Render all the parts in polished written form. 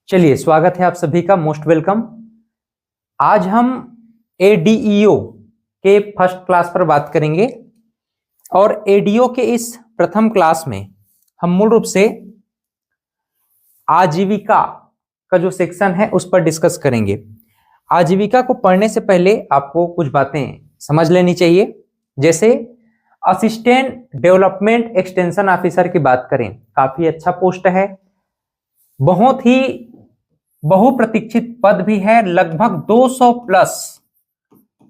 चलिए, स्वागत है आप सभी का, मोस्ट वेलकम। आज हम एडीईओ के फर्स्ट क्लास पर बात करेंगे और एडीओ के इस प्रथम क्लास में हम मूल रूप से आजीविका का जो सेक्शन है उस पर डिस्कस करेंगे। आजीविका को पढ़ने से पहले आपको कुछ बातें समझ लेनी चाहिए। जैसे असिस्टेंट डेवलपमेंट एक्सटेंशन ऑफिसर की बात करें, काफी अच्छा पोस्ट है, बहुत ही बहुप्रतीक्षित पद भी है। लगभग 200 प्लस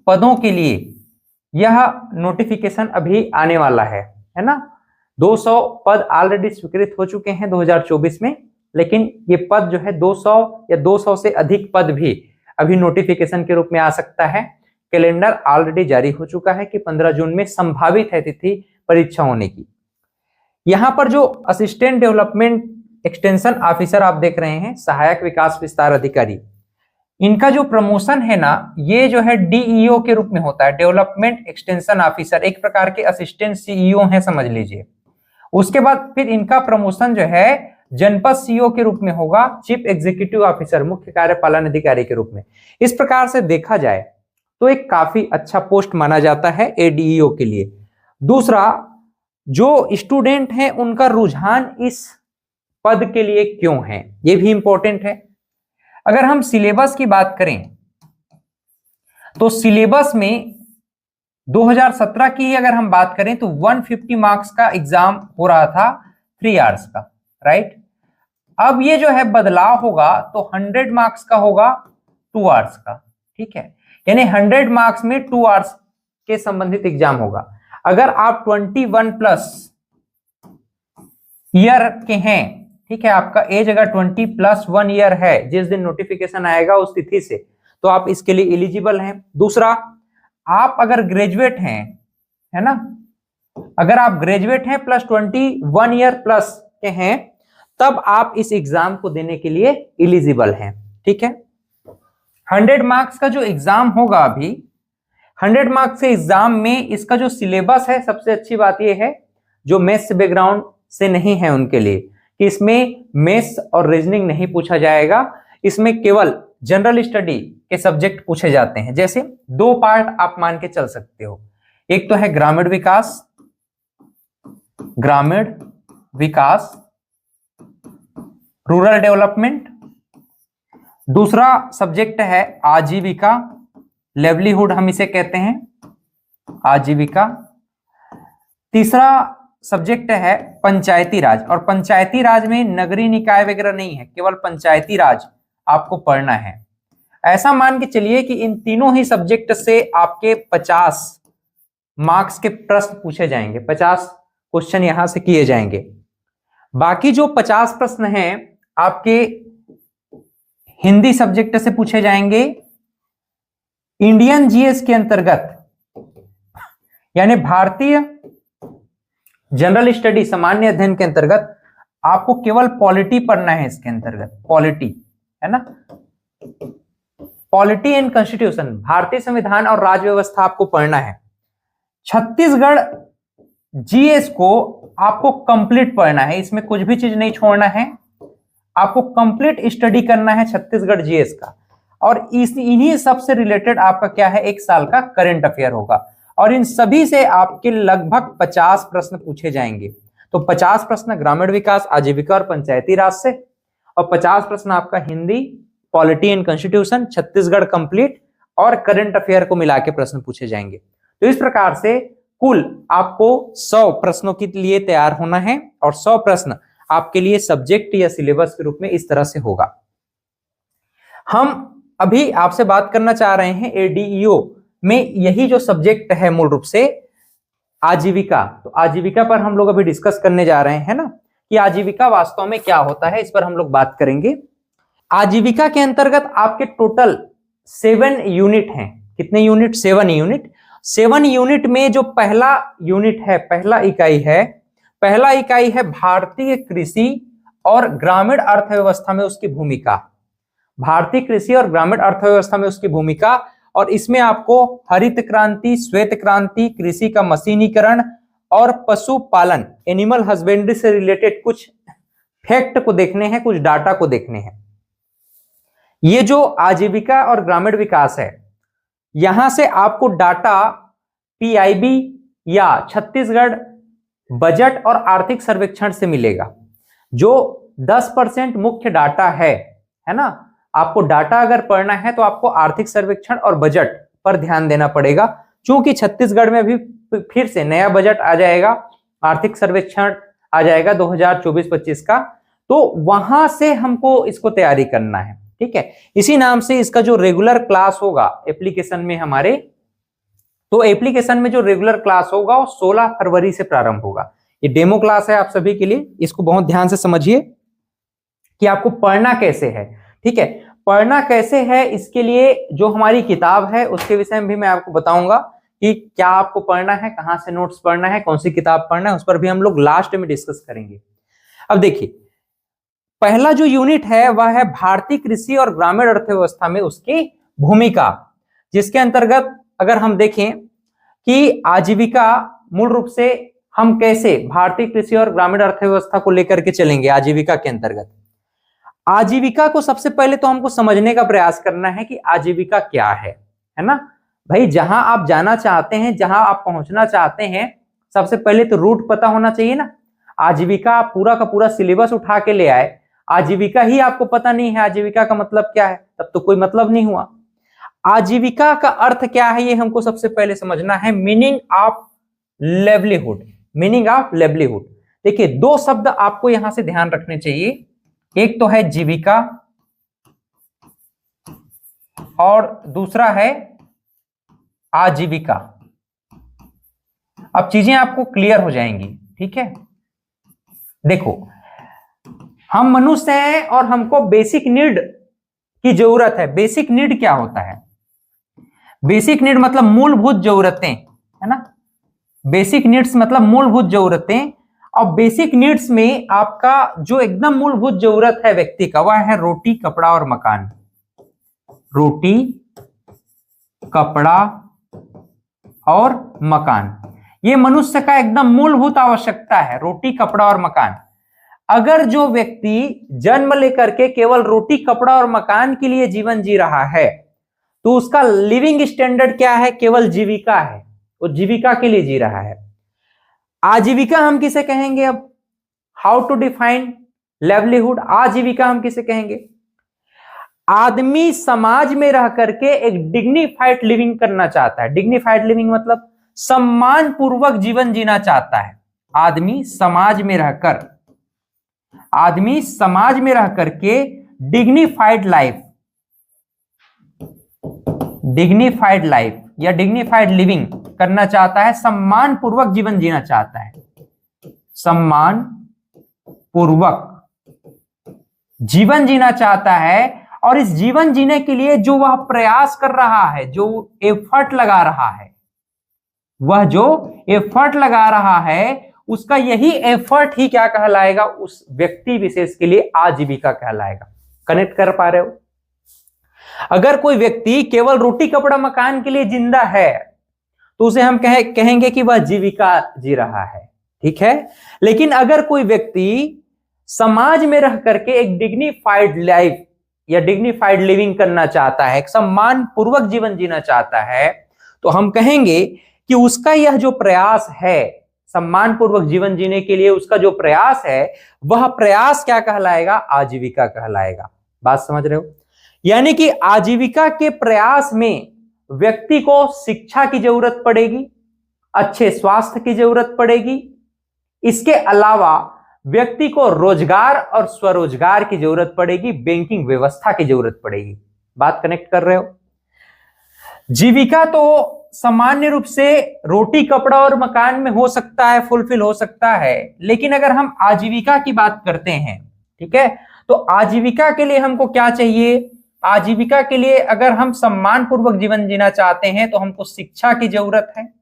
पदों के लिए यह नोटिफिकेशन अभी आने वाला है ना। 200 पद ऑलरेडी स्वीकृत हो चुके हैं 2024 में, लेकिन ये पद जो है 200 या 200 से अधिक पद भी अभी नोटिफिकेशन के रूप में आ सकता है। कैलेंडर ऑलरेडी जारी हो चुका है कि 15 जून में संभावित है तिथि परीक्षा होने की। यहां पर जो असिस्टेंट डेवलपमेंट एक्सटेंशन ऑफिसर आप देख रहे हैं, सहायक विकास विस्तार अधिकारी, इनका जो प्रमोशन है ना, ये जो है डीईओ के रूप में होता है, डेवलपमेंट एक्सटेंशन ऑफिसर, एक प्रकार के असिस्टेंट सीईओ हैं समझ लीजिए। उसके बाद फिर इनका प्रमोशन जो है जनपद सीईओ के रूप में होगा, चीफ एग्जीक्यूटिव ऑफिसर, मुख्य कार्यपालन अधिकारी के रूप में। इस प्रकार से देखा जाए तो एक काफी अच्छा पोस्ट माना जाता है एडीईओ के लिए। दूसरा, जो स्टूडेंट हैं उनका रुझान इस पद के लिए क्यों है, ये भी इंपॉर्टेंट है। अगर हम सिलेबस की बात करें तो सिलेबस में 2017 की अगर हम बात करें तो 150 मार्क्स का एग्जाम हो रहा था 3 आवर्स का, राइट। अब ये जो है बदलाव होगा तो 100 मार्क्स का होगा 2 आवर्स का, ठीक है। यानी 100 मार्क्स में 2 आवर्स के संबंधित एग्जाम होगा। अगर आप 21 प्लस ईयर के हैं, ठीक है, आपका एज अगर 20 प्लस 1 ईयर है जिस दिन नोटिफिकेशन आएगा उस तिथि से, तो आप इसके लिए एलिजिबल हैं। दूसरा, आप अगर ग्रेजुएट हैं, है ना, अगर आप ग्रेजुएट हैं प्लस 21 ईयर प्लस के हैं, तब आप इस एग्जाम को देने के लिए एलिजिबल हैं, ठीक है। 100 मार्क्स का जो एग्जाम होगा, अभी 100 मार्क्स के एग्जाम में इसका जो सिलेबस है, सबसे अच्छी बात यह है जो मैथ्स बैकग्राउंड से नहीं है उनके लिए, कि इसमें मैथ्स और रीजनिंग नहीं पूछा जाएगा। इसमें केवल जनरल स्टडी के सब्जेक्ट पूछे जाते हैं। जैसे 2 पार्ट आप मान के चल सकते हो, एक तो है ग्रामीण विकास रूरल डेवलपमेंट, दूसरा सब्जेक्ट है आजीविका, लेवलीहुड हम इसे कहते हैं, आजीविका। तीसरा सब्जेक्ट है पंचायती राज, और पंचायती राज में नगरीय निकाय वगैरह नहीं है, केवल पंचायती राज आपको पढ़ना है। ऐसा मान के चलिए कि इन तीनों ही सब्जेक्ट से आपके 50 मार्क्स के प्रश्न पूछे जाएंगे, 50 क्वेश्चन यहां से किए जाएंगे। बाकी जो 50 प्रश्न हैं आपके हिंदी सब्जेक्ट से पूछे जाएंगे, इंडियन जीएस के अंतर्गत, यानी भारतीय जनरल स्टडी सामान्य अध्ययन के अंतर्गत आपको केवल पॉलिटी पढ़ना है। इसके अंतर्गत पॉलिटी है ना, पॉलिटी एंड कॉन्स्टिट्यूशन, भारतीय संविधान और राज्य व्यवस्था आपको पढ़ना है। छत्तीसगढ़ जीएस को आपको कंप्लीट पढ़ना है, इसमें कुछ भी चीज नहीं छोड़ना है, आपको कंप्लीट स्टडी करना है छत्तीसगढ़ जीएस का। और इन्हीं सब से रिलेटेड आपका क्या है, 1 साल का करंट अफेयर होगा, और इन सभी से आपके लगभग 50 प्रश्न पूछे जाएंगे। तो 50 प्रश्न ग्रामीण विकास, आजीविका और पंचायती राज से, और 50 प्रश्न आपका Hindi, polity and constitution, Chhattisgarh complete और करंट अफेयर को मिला के प्रश्न पूछे जाएंगे। तो इस प्रकार से कुल आपको 100 प्रश्नों के लिए तैयार होना है, और 100 प्रश्न आपके लिए सब्जेक्ट या सिलेबस के रूप में इस तरह से होगा। हम अभी आपसे बात करना चाह रहे हैं एडीईओ में यही जो सब्जेक्ट है मूल रूप से आजीविका। तो आजीविका पर हम लोग अभी डिस्कस करने जा रहे हैं ना, कि आजीविका वास्तव में क्या होता है, इस पर हम लोग बात करेंगे। आजीविका के अंतर्गत आपके टोटल 7 यूनिट हैं। कितने यूनिट? 7 यूनिट। 7 यूनिट में जो पहला यूनिट है, पहला इकाई है भारतीय कृषि और ग्रामीण अर्थव्यवस्था में उसकी भूमिका, भारतीय कृषि और ग्रामीण अर्थव्यवस्था में उसकी भूमिका। और इसमें आपको हरित क्रांति, श्वेत क्रांति, कृषि का मशीनीकरण और पशुपालन, एनिमल हस्बेंड्री से रिलेटेड कुछ फैक्ट को देखने हैं, कुछ डाटा को देखने हैं। ये जो आजीविका और ग्रामीण विकास है, यहां से आपको डाटा पीआईबी या छत्तीसगढ़ बजट और आर्थिक सर्वेक्षण से मिलेगा। जो 10% मुख्य डाटा है ना, आपको डाटा अगर पढ़ना है तो आपको आर्थिक सर्वेक्षण और बजट पर ध्यान देना पड़ेगा, क्योंकि छत्तीसगढ़ में भी फिर से नया बजट आ जाएगा, आर्थिक सर्वेक्षण आ जाएगा 2024-25 का, तो वहां से हमको इसको तैयारी करना है। ठीक है, इसी नाम से इसका जो रेगुलर क्लास होगा एप्लीकेशन में हमारे, तो एप्लीकेशन में जो रेगुलर क्लास होगा वो 16 फरवरी से प्रारंभ होगा। ये डेमो क्लास है आप सभी के लिए, इसको बहुत ध्यान से समझिए कि आपको पढ़ना कैसे है। ठीक है, पढ़ना कैसे है इसके लिए जो हमारी किताब है उसके विषय में भी मैं आपको बताऊंगा कि क्या आपको पढ़ना है, कहां से नोट्स पढ़ना है, कौन सी किताब पढ़ना है, उस पर भी हम लोग लास्ट में डिस्कस करेंगे। अब देखिए, पहला जो यूनिट है वह है भारतीय कृषि और ग्रामीण अर्थव्यवस्था में उसकी भूमिका, जिसके अंतर्गत अगर हम देखें कि आजीविका मूल रूप से हम कैसे भारतीय कृषि और ग्रामीण अर्थव्यवस्था को लेकर के चलेंगे। आजीविका के अंतर्गत आजीविका को सबसे पहले तो हमको समझने का प्रयास करना है कि आजीविका क्या है ना भाई। जहां आप जाना चाहते हैं, जहां आप पहुंचना चाहते हैं, सबसे पहले तो रूट पता होना चाहिए ना। आजीविका आप पूरा का पूरा सिलेबस उठा के ले आए, आजीविका ही आपको पता नहीं है आजीविका का मतलब क्या है, तब तो कोई मतलब नहीं हुआ। आजीविका का अर्थ क्या है ये हमको सबसे पहले समझना है। Meaning of livelihood, meaning of livelihood. देखिए, दो शब्द आपको यहां से ध्यान रखने चाहिए, एक तो है जीविका और दूसरा है आजीविका। अब चीजें आपको क्लियर हो जाएंगी। ठीक है, देखो, हम मनुष्य हैं और हमको बेसिक नीड की जरूरत है। बेसिक नीड क्या होता है? बेसिक नीड मतलब मूलभूत जरूरतें, है ना। बेसिक नीड्स मतलब मूलभूत जरूरतें, और बेसिक नीड्स में आपका जो एकदम मूलभूत जरूरत है व्यक्ति का, वह है रोटी, कपड़ा और मकान। रोटी, कपड़ा और मकान, ये मनुष्य का एकदम मूलभूत आवश्यकता है, रोटी, कपड़ा और मकान। अगर जो व्यक्ति जन्म लेकर के केवल रोटी, कपड़ा और मकान के लिए जीवन जी रहा है, तो उसका लिविंग स्टैंडर्ड क्या है? केवल जीविका है, वो जीविका के लिए जी रहा है। आजीविका हम किसे कहेंगे? अब हाउ टू डिफाइन लेवलीहुड? आजीविका हम किसे कहेंगे? आदमी समाज में रह करके एक डिग्निफाइड लिविंग करना चाहता है। डिग्निफाइड लिविंग मतलब सम्मान पूर्वक जीवन जीना चाहता है। आदमी समाज में रहकर, आदमी समाज में रह करके डिग्निफाइड लाइफ, डिग्निफाइड लाइफ या डिग्निफाइड लिविंग करना चाहता है, सम्मान पूर्वक जीवन जीना चाहता है, सम्मान पूर्वक जीवन जीना चाहता है। और इस जीवन जीने के लिए जो वह प्रयास कर रहा है, जो एफर्ट लगा रहा है, वह जो एफर्ट लगा रहा है, उसका यही एफर्ट ही क्या कहलाएगा? उस व्यक्ति विशेष के लिए आजीविका कहलाएगा। कनेक्ट कर पा रहे हो? अगर कोई व्यक्ति केवल रोटी, कपड़ा, मकान के लिए जिंदा है, तो उसे हम कहेंगे कि वह जीविका जी रहा है। ठीक है, लेकिन अगर कोई व्यक्ति समाज में रह करके एक डिग्निफाइड लाइफ या डिग्निफाइड लिविंग करना चाहता है, एक सम्मान पूर्वक जीवन जीना चाहता है, तो हम कहेंगे कि उसका यह जो प्रयास है सम्मान पूर्वक जीवन जीने के लिए, उसका जो प्रयास है, वह प्रयास क्या कहलाएगा? आजीविका कहलाएगा। बात समझ रहे हो? यानी कि आजीविका के प्रयास में व्यक्ति को शिक्षा की जरूरत पड़ेगी, अच्छे स्वास्थ्य की जरूरत पड़ेगी, इसके अलावा व्यक्ति को रोजगार और स्वरोजगार की जरूरत पड़ेगी, बैंकिंग व्यवस्था की जरूरत पड़ेगी। बात कनेक्ट कर रहे हो? जीविका तो सामान्य रूप से रोटी, कपड़ा और मकान में हो सकता है, फुलफिल हो सकता है, लेकिन अगर हम आजीविका की बात करते हैं, ठीक है, तो आजीविका के लिए हमको क्या चाहिए? आजीविका के लिए अगर हम सम्मान पूर्वक जीवन जीना चाहते हैं तो हमको शिक्षा की जरूरत है,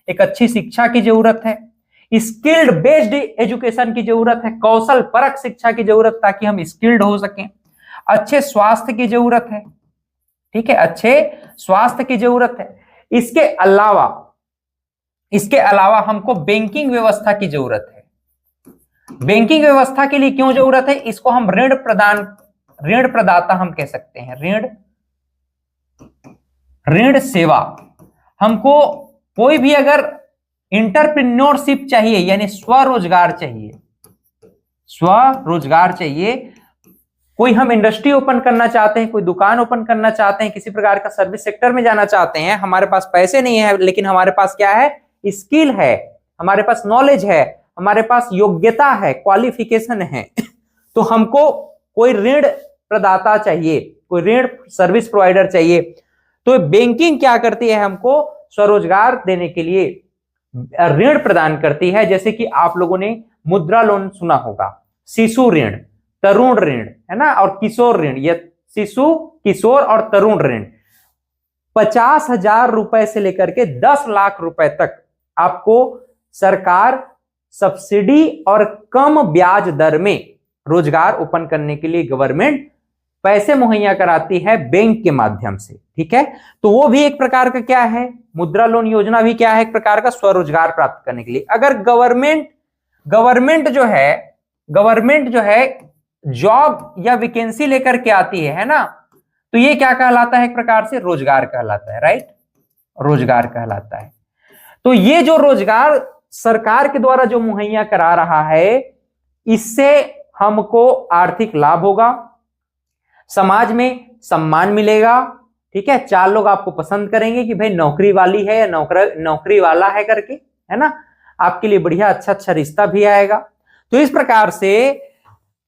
एक अच्छी शिक्षा की जरूरत है, स्किल्ड बेस्ड एजुकेशन की जरूरत है, कौशल परक शिक्षा की जरूरत, ताकि हम स्किल्ड हो सकें, अच्छे स्वास्थ्य की जरूरत है। ठीक है, अच्छे स्वास्थ्य की जरूरत है। इसके अलावा हमको बैंकिंग व्यवस्था की जरूरत है। बैंकिंग व्यवस्था के लिए क्यों जरूरत है? इसको हम ऋण प्रदाता हम कह सकते हैं, ऋण सेवा। हमको कोई भी अगर इंटरप्रेन्योरशिप चाहिए यानी स्वरोजगार चाहिए, स्वरोजगार चाहिए, कोई हम इंडस्ट्री ओपन करना चाहते हैं, कोई दुकान ओपन करना चाहते हैं, किसी प्रकार का सर्विस सेक्टर में जाना चाहते हैं, हमारे पास पैसे नहीं है लेकिन हमारे पास क्या है, स्किल है, हमारे पास नॉलेज है, हमारे पास योग्यता है, क्वालिफिकेशन है, तो हमको कोई ऋण प्रदाता चाहिए, कोई ऋण सर्विस प्रोवाइडर चाहिए। तो बैंकिंग क्या करती है, हमको स्वरोजगार देने के लिए ऋण प्रदान करती है। जैसे कि आप लोगों ने मुद्रा लोन सुना होगा, शिशु ऋण, तरुण ऋण, है ना, और किशोर ऋण। ये शिशु, किशोर और तरुण ऋण 50,000 रुपए से लेकर के 10 लाख रुपए तक आपको सरकार सब्सिडी और कम ब्याज दर में रोजगार ओपन करने के लिए गवर्नमेंट पैसे मुहैया कराती है बैंक के माध्यम से। ठीक है, तो वो भी एक प्रकार का क्या है, मुद्रा लोन योजना भी क्या है, एक प्रकार का स्वरोजगार प्राप्त करने के लिए। अगर गवर्नमेंट जो है जॉब या वैकेंसी लेकर के आती है ना, तो ये क्या कहलाता है, एक प्रकार से रोजगार कहलाता है, राइट, रोजगार कहलाता है। तो ये जो रोजगार सरकार के द्वारा जो मुहैया करा रहा है, इससे हमको आर्थिक लाभ होगा, समाज में सम्मान मिलेगा। ठीक है, 4 लोग आपको पसंद करेंगे कि भाई नौकरी वाली है या नौकरी वाला है करके, है ना, आपके लिए बढ़िया अच्छा रिश्ता भी आएगा। तो इस प्रकार से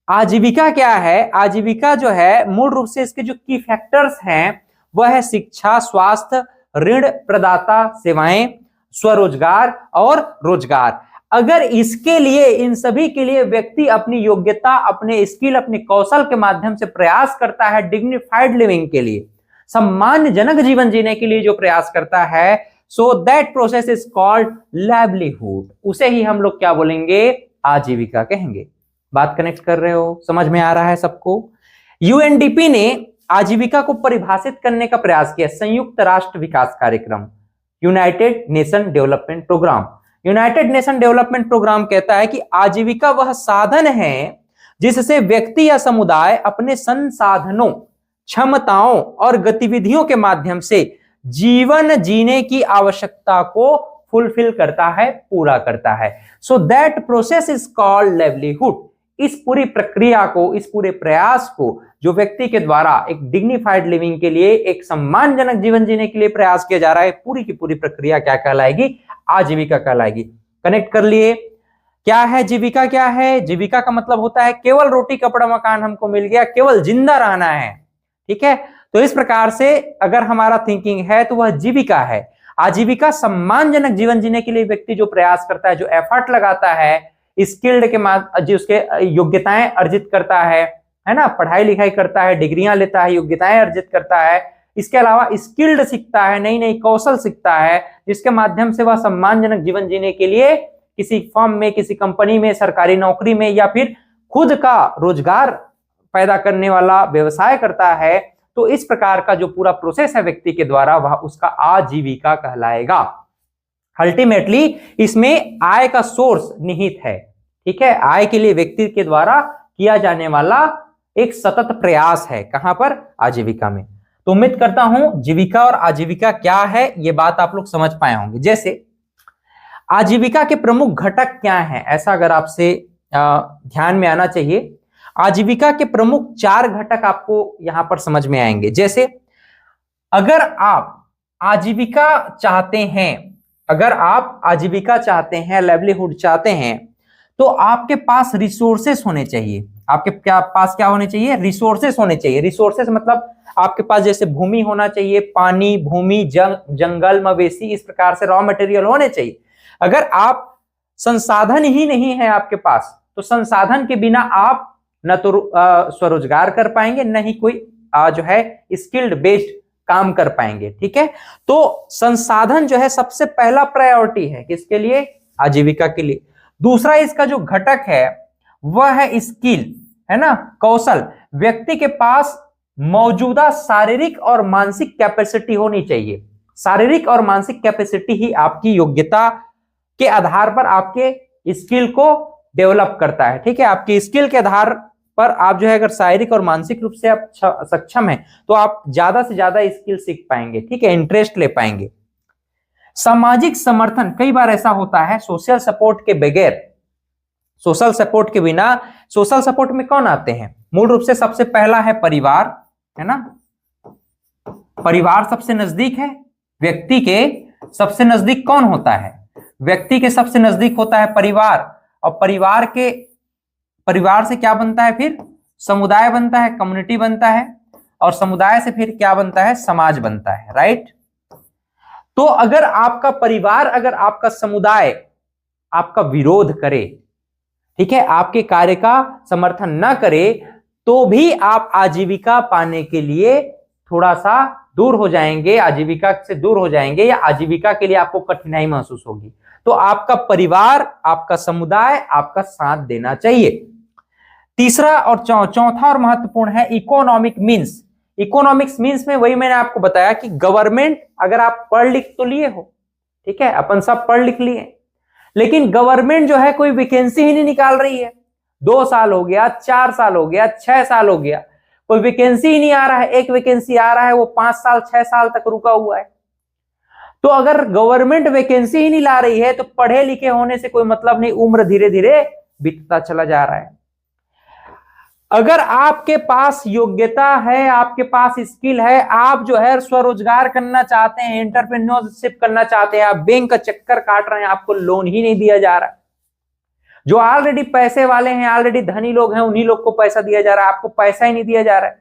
आजीविका क्या है, आजीविका जो है मूल रूप से इसके जो की फैक्टर्स हैं वह है शिक्षा, स्वास्थ्य, ऋण प्रदाता सेवाएं, स्वरोजगार और रोजगार। अगर इसके लिए, इन सभी के लिए व्यक्ति अपनी योग्यता, अपने स्किल, अपने कौशल के माध्यम से प्रयास करता है, डिग्निफाइड लिविंग के लिए, सम्मानजनक जीवन जीने के लिए जो प्रयास करता है, so that process is called livelihood. उसे ही हम लोग क्या बोलेंगे, आजीविका कहेंगे। बात कनेक्ट कर रहे हो, समझ में आ रहा है सबको। यूएनडीपी ने आजीविका को परिभाषित करने का प्रयास किया, संयुक्त राष्ट्र विकास कार्यक्रम, United Nation Development Programme. United Nation Development Programme कहता है कि आजीविका वह साधन है जिससे व्यक्ति या समुदाय अपने संसाधनों, क्षमताओं और गतिविधियों के माध्यम से जीवन जीने की आवश्यकता को फुलफिल करता है, पूरा करता है। So that process is called livelihood. इस पूरी प्रक्रिया को, इस पूरे प्रयास को जो व्यक्ति के द्वारा एक डिग्निफाइड लिविंग के लिए, एक सम्मानजनक जीवन जीने के लिए प्रयास किया जा रहा है, पूरी की पूरी प्रक्रिया क्या कहलाएगी, आजीविका कहलाएगी। कनेक्ट कर लिए, क्या है जीविका, क्या है, जीविका का मतलब होता है केवल रोटी कपड़ा मकान हमको मिल गया, केवल जिंदा रहना है। ठीक है, तो इस प्रकार से अगर हमारा थिंकिंग है तो वह जीविका है। आजीविका सम्मानजनक जीवन जीने के लिए व्यक्ति जो प्रयास करता है, जो एफर्ट लगाता है, स्किल्ड के जो उसके योग्यताएं अर्जित करता है ना, पढ़ाई लिखाई करता है, डिग्रियां लेता है, योग्यताएं अर्जित करता है, इसके अलावा स्किल्ड सीखता है, नई नई कौशल सीखता है, जिसके माध्यम से वह सम्मानजनक जीवन जीने के लिए किसी फर्म में, किसी कंपनी में, सरकारी नौकरी में या फिर खुद का रोजगार पैदा करने वाला व्यवसाय करता है। तो इस प्रकार का जो पूरा प्रोसेस है व्यक्ति के द्वारा, वह उसका आजीविका कहलाएगा। अल्टीमेटली इसमें आय का सोर्स निहित है। ठीक है, आय के लिए व्यक्ति के द्वारा किया जाने वाला एक सतत प्रयास है, कहां पर, आजीविका में। तो उम्मीद करता हूं जीविका और आजीविका क्या है ये बात आप लोग समझ पाए होंगे। जैसे आजीविका के प्रमुख घटक क्या हैं, ऐसा अगर आपसे ध्यान में आना चाहिए। आजीविका के प्रमुख 4 घटक आपको यहां पर समझ में आएंगे। जैसे अगर आप आजीविका चाहते हैं, अगर आप आजीविका चाहते हैं, लाइवलीहुड चाहते हैं, तो आपके पास रिसोर्सेस होने चाहिए। आपके पास क्या होने चाहिए, रिसोर्सेस होने चाहिए। रिसोर्सेस मतलब आपके पास जैसे भूमि होना चाहिए, पानी, भूमि, जंगल, मवेशी, इस प्रकार से रॉ मटेरियल होने चाहिए। अगर आप संसाधन ही नहीं है आपके पास, तो संसाधन के बिना आप न तो स्वरोजगार कर पाएंगे, न ही कोई जो है स्किल्ड बेस्ड काम कर पाएंगे। ठीक है, तो संसाधन जो है सबसे पहला प्रायोरिटी है किसके लिए, आजीविका के लिए। दूसरा इसका जो घटक है वह है स्किल, है ना, कौशल। व्यक्ति के पास मौजूदा शारीरिक और मानसिक कैपेसिटी होनी चाहिए। शारीरिक और मानसिक कैपेसिटी ही आपकी योग्यता के आधार पर आपके स्किल को डेवलप करता है। ठीक है, आपकी स्किल के आधार पर आप जो है अगर शारीरिक और मानसिक रूप से आप सक्षम है तो आप ज्यादा से ज्यादा स्किल सीख पाएंगे, ठीक है, इंटरेस्ट ले पाएंगे। सामाजिक समर्थन, कई बार ऐसा होता है सोशल सपोर्ट के बगैर, सोशल सपोर्ट के बिना, सोशल सपोर्ट में कौन आते हैं? मूल रूप से सबसे पहला है परिवार, है ना, परिवार सबसे नजदीक है। व्यक्ति के सबसे नजदीक कौन होता है? व्यक्ति के सबसे नजदीक होता है परिवार, और परिवार से क्या बनता है फिर? समुदाय बनता है, कम्युनिटी बनता है, और समुदाय से फिर क्या बनता है? समाज बनता है, राइट। तो अगर आपका परिवार, अगर आपका समुदाय आपका विरोध करे, ठीक है, आपके कार्य का समर्थन ना करे, तो भी आप आजीविका पाने के लिए थोड़ा सा दूर हो जाएंगे, आजीविका से दूर हो जाएंगे, या आजीविका के लिए आपको कठिनाई महसूस होगी। तो आपका परिवार, आपका समुदाय आपका साथ देना चाहिए। तीसरा और चौथा और महत्वपूर्ण है इकोनॉमिक मीन्स। इकोनॉमिक्स मीन्स में वही मैंने आपको बताया कि गवर्नमेंट, अगर आप पढ़ लिख तो लिए हो, ठीक है, अपन सब पढ़ लिख लिए, लेकिन गवर्नमेंट जो है कोई वैकेंसी ही नहीं निकाल रही है। 2 साल हो गया, 4 साल हो गया, 6 साल हो गया, कोई वैकेंसी ही नहीं आ रहा है। एक वैकेंसी आ रहा है, वो 5 साल 6 साल तक रुका हुआ है। तो अगर गवर्नमेंट वैकेंसी ही नहीं ला रही है तो पढ़े लिखे होने से कोई मतलब नहीं, उम्र धीरे धीरे बीतता चला जा रहा है। अगर आपके पास योग्यता है, आपके पास स्किल है, आप जो है स्वरोजगार करना चाहते हैं, एंटरप्रेन्योरशिप करना चाहते हैं, आप बैंक का चक्कर काट रहे हैं, आपको लोन ही नहीं दिया जा रहा है। जो ऑलरेडी पैसे वाले हैं, ऑलरेडी धनी लोग हैं, उन्हीं लोग को पैसा दिया जा रहा है, आपको पैसा ही नहीं दिया जा रहा है,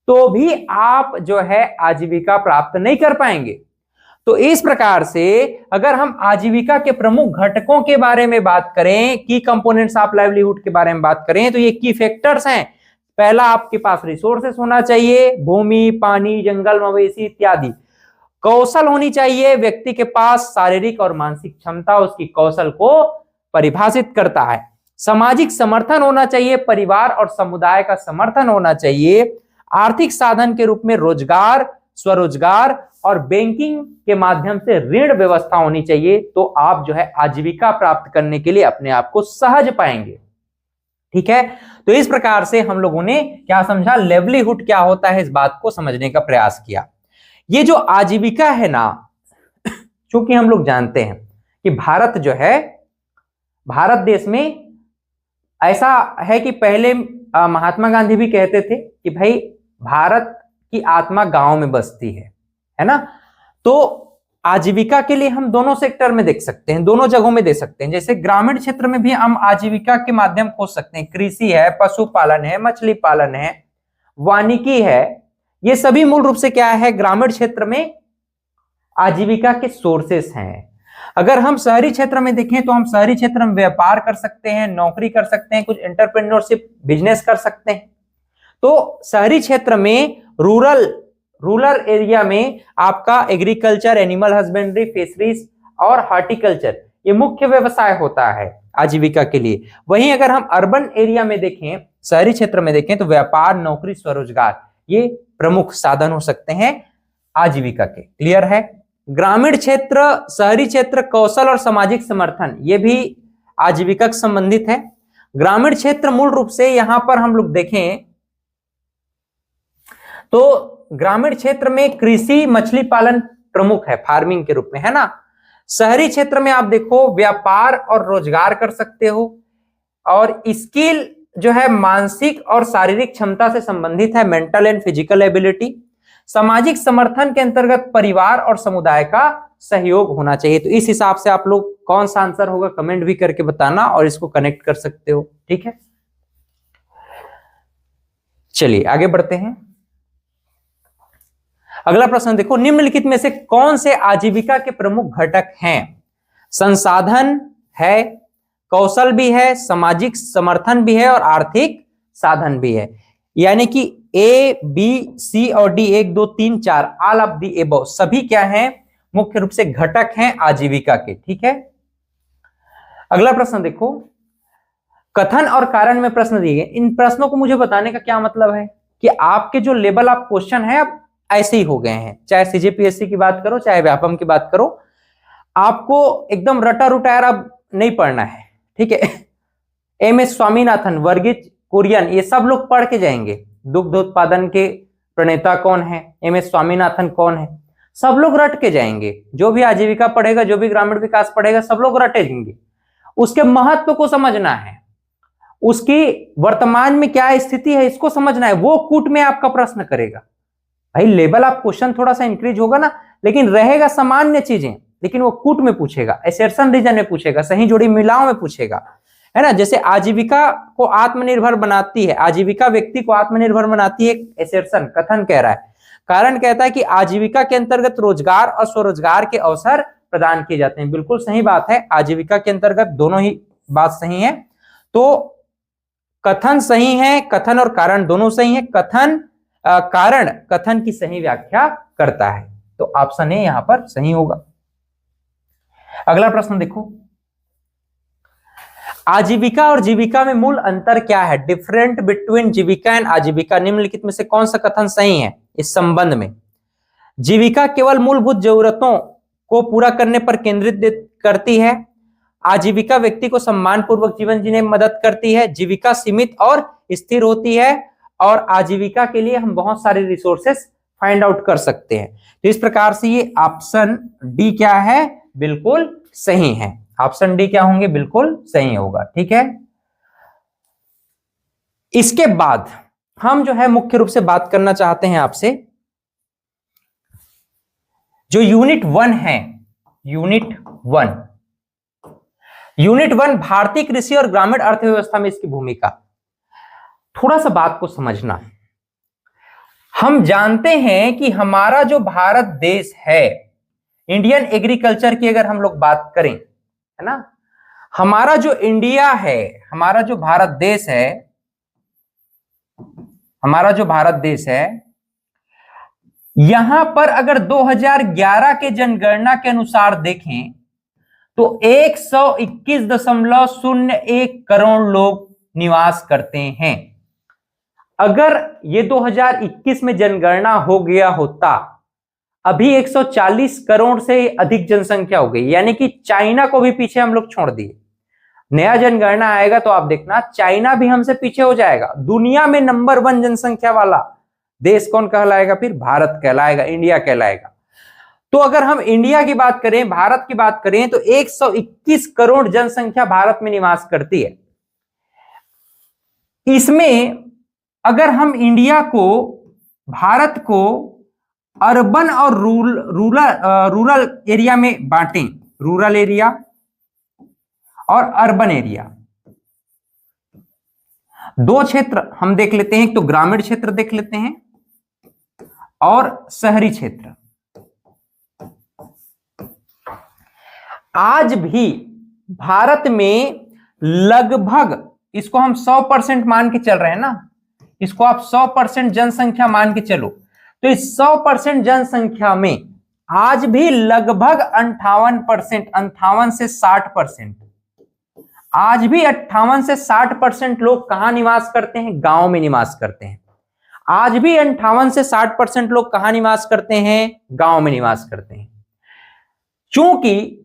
तो भी आप जो है आजीविका प्राप्त नहीं कर पाएंगे। तो इस प्रकार से अगर हम आजीविका के प्रमुख घटकों के बारे में बात करें, की कंपोनेंट्स ऑफ लाइवलीहुड के बारे में बात करें, तो ये की फैक्टर्स हैं। पहला, आपके पास रिसोर्सेस होना चाहिए, भूमि, पानी, जंगल, मवेशी इत्यादि। कौशल होनी चाहिए, व्यक्ति के पास शारीरिक और मानसिक क्षमता उसकी कौशल को परिभाषित करता है। सामाजिक समर्थन होना चाहिए, परिवार और समुदाय का समर्थन होना चाहिए। आर्थिक साधन के रूप में रोजगार, स्वरोजगार और बैंकिंग के माध्यम से ऋण व्यवस्था होनी चाहिए, तो आप जो है आजीविका प्राप्त करने के लिए अपने आप को सहज पाएंगे, ठीक है। तो इस प्रकार से हम लोगों ने क्या समझा, लाइवलीहुड क्या होता है, इस बात को समझने का प्रयास किया। ये जो आजीविका है ना, चूंकि हम लोग जानते हैं कि भारत जो है, भारत देश में ऐसा है कि पहले महात्मा गांधी भी कहते थे कि भाई भारत की आत्मा गांव में बसती है ना। तो आजीविका के लिए हम दोनों सेक्टर में देख सकते हैं, दोनों जगहों में दे सकते हैं। जैसे ग्रामीण क्षेत्र में भी हम आजीविका के माध्यम खोज सकते हैं, कृषि है, पशुपालन है, मछली पालन है, वानिकी है, ये सभी मूल रूप से क्या है, ग्रामीण क्षेत्र में आजीविका के सोर्सेस हैं। अगर हम शहरी क्षेत्र में देखें तो हम शहरी क्षेत्र में व्यापार कर सकते हैं, नौकरी कर सकते हैं, कुछ एंटरप्रेन्योरशिप बिजनेस कर सकते हैं। तो शहरी क्षेत्र में रूरल एरिया में आपका एग्रीकल्चर, एनिमल हस्बेंड्री, फिशरीज और हार्टिकल्चर ये मुख्य व्यवसाय होता है आजीविका के लिए। वहीं अगर हम अर्बन एरिया में देखें, शहरी क्षेत्र में देखें, तो व्यापार, नौकरी, स्वरोजगार ये प्रमुख साधन हो सकते हैं आजीविका के। क्लियर है। ग्रामीण क्षेत्र, शहरी क्षेत्र, कौशल और सामाजिक समर्थन ये भी आजीविका से संबंधित है। ग्रामीण क्षेत्र मूल रूप से यहां पर हम लोग देखें तो ग्रामीण क्षेत्र में कृषि, मछली पालन प्रमुख है, फार्मिंग के रूप में, है ना। शहरी क्षेत्र में आप देखो व्यापार और रोजगार कर सकते हो, और स्किल जो है मानसिक और शारीरिक क्षमता से संबंधित है, मेंटल एंड फिजिकल एबिलिटी। सामाजिक समर्थन के अंतर्गत परिवार और समुदाय का सहयोग होना चाहिए। तो इस हिसाब से आप लोग कौन सा आंसर होगा कमेंट भी करके बताना, और इसको कनेक्ट कर सकते हो, ठीक है। चलिए आगे बढ़ते हैं। अगला प्रश्न देखो, निम्नलिखित में से कौन से आजीविका के प्रमुख घटक हैं? संसाधन है, कौशल भी है, सामाजिक समर्थन भी है और आर्थिक साधन भी है। यानी कि ए, बी, सी और D, 1, 2, 3, 4 all of the above सभी क्या हैं? मुख्य रूप से घटक हैं आजीविका के, ठीक है। अगला प्रश्न देखो, कथन और कारण में प्रश्न दिए गए। इन प्रश्नों को मुझे बताने का क्या मतलब है कि आपके जो लेवल ऑफ क्वेश्चन है अब ऐसे ही हो गए हैं, चाहे सीजीपीएससी की बात करो, चाहे व्यापम की बात करो, आपको एकदम रटा रुटायर अब नहीं पढ़ना है, ठीक है। एम एस स्वामीनाथन, वर्गीज कुरियन, ये सब लोग पढ़ के जाएंगे। दुग्ध उत्पादन के प्रणेता कौन है, एम.एस. स्वामीनाथन कौन है, सब लोग रट के जाएंगे। जो भी आजीविका पढ़ेगा, जो भी ग्रामीण विकास पढ़ेगा, सब लोग रटेंगे। उसके महत्व को समझना है, उसकी वर्तमान में क्या स्थिति है इसको समझना है। वो कूट में आपका प्रश्न करेगा। भाई लेवल आप क्वेश्चन थोड़ा सा इंक्रीज होगा ना, लेकिन रहेगा सामान्य चीजें, लेकिन वो कूट में पूछेगा, असर्शन रीजन में पूछेगा, सही जोड़ी मिलाओ में पूछेगा, है ना। जैसे आजीविका को आत्मनिर्भर बनाती है, आजीविका व्यक्ति को आत्मनिर्भर बनाती है, असर्शन कथन कह रहा है। कारण कहता है कि आजीविका के अंतर्गत रोजगार और स्वरोजगार के अवसर प्रदान किए जाते हैं। बिल्कुल सही बात है, आजीविका के अंतर्गत दोनों ही बात सही है। तो कथन सही है, कथन और कारण दोनों सही है। कथन कारण कथन की सही व्याख्या करता है, तो ऑप्शन ए यहां पर सही होगा। अगला प्रश्न देखो, आजीविका और जीविका में मूल अंतर क्या है? डिफरेंट बिटवीन जीविका एंड आजीविका, निम्नलिखित में से कौन सा कथन सही है इस संबंध में? जीविका केवल मूलभूत जरूरतों को पूरा करने पर केंद्रित करती है, आजीविका व्यक्ति को सम्मानपूर्वक जीवन जीने में मदद करती है, जीविका सीमित और स्थिर होती है, और आजीविका के लिए हम बहुत सारे रिसोर्सेस फाइंड आउट कर सकते हैं। तो इस प्रकार से ये ऑप्शन डी क्या है? बिल्कुल सही है। ऑप्शन डी क्या होंगे? बिल्कुल सही होगा। ठीक है, इसके बाद हम जो है मुख्य रूप से बात करना चाहते हैं आपसे, जो यूनिट 1 है, यूनिट 1 भारतीय कृषि और ग्रामीण अर्थव्यवस्था में इसकी भूमिका। थोड़ा सा बात को समझना, हम जानते हैं कि हमारा जो भारत देश है, इंडियन एग्रीकल्चर की अगर हम लोग बात करें, है ना, हमारा जो इंडिया है, हमारा जो भारत देश है, हमारा जो भारत देश है, यहां पर अगर 2011 के जनगणना के अनुसार देखें तो 121.01 करोड़ लोग निवास करते हैं। अगर ये 2021 में जनगणना हो गया होता, अभी 140 करोड़ से अधिक जनसंख्या हो गई, यानी कि चाइना को भी पीछे हम लोग छोड़ दिए। नया जनगणना आएगा तो आप देखना, चाइना भी हमसे पीछे हो जाएगा। दुनिया में नंबर 1 जनसंख्या वाला देश कौन कहलाएगा? फिर भारत कहलाएगा, इंडिया कहलाएगा। तो अगर हम इंडिया की बात करें, भारत की बात करें, तो 121 करोड़ जनसंख्या भारत में निवास करती है। इसमें अगर हम इंडिया को, भारत को अर्बन और रूरल एरिया में बांटें, रूरल एरिया और अर्बन एरिया, दो क्षेत्र हम देख लेते हैं। तो ग्रामीण क्षेत्र देख लेते हैं और शहरी क्षेत्र। आज भी भारत में लगभग, इसको हम 100% मान के चल रहे हैं ना, इसको आप 100% जनसंख्या मान के चलो, तो इस 100% जनसंख्या में आज भी लगभग 58%, 58 से 60%, आज भी 58 से 60% लोग कहां निवास करते हैं? गांव में निवास करते हैं। आज भी 58 से 60% लोग कहां निवास करते हैं? गांव में निवास करते हैं। क्योंकि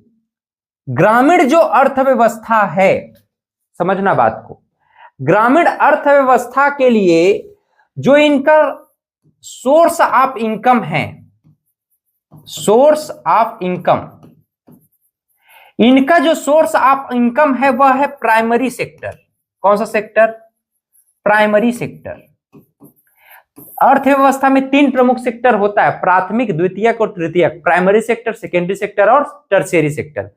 ग्रामीण जो अर्थव्यवस्था है, समझना बात को, ग्रामीण अर्थव्यवस्था के लिए जो इनका सोर्स ऑफ इनकम है, सोर्स ऑफ इनकम, इनका जो सोर्स ऑफ इनकम है वह है प्राइमरी सेक्टर। कौन सा सेक्टर? Primary sector. अर्थव्यवस्था में 3 प्रमुख सेक्टर होता है, प्राथमिक, द्वितीयक और तृतीयक। प्राइमरी सेक्टर, सेकेंडरी सेक्टर और टर्शियरी सेक्टर।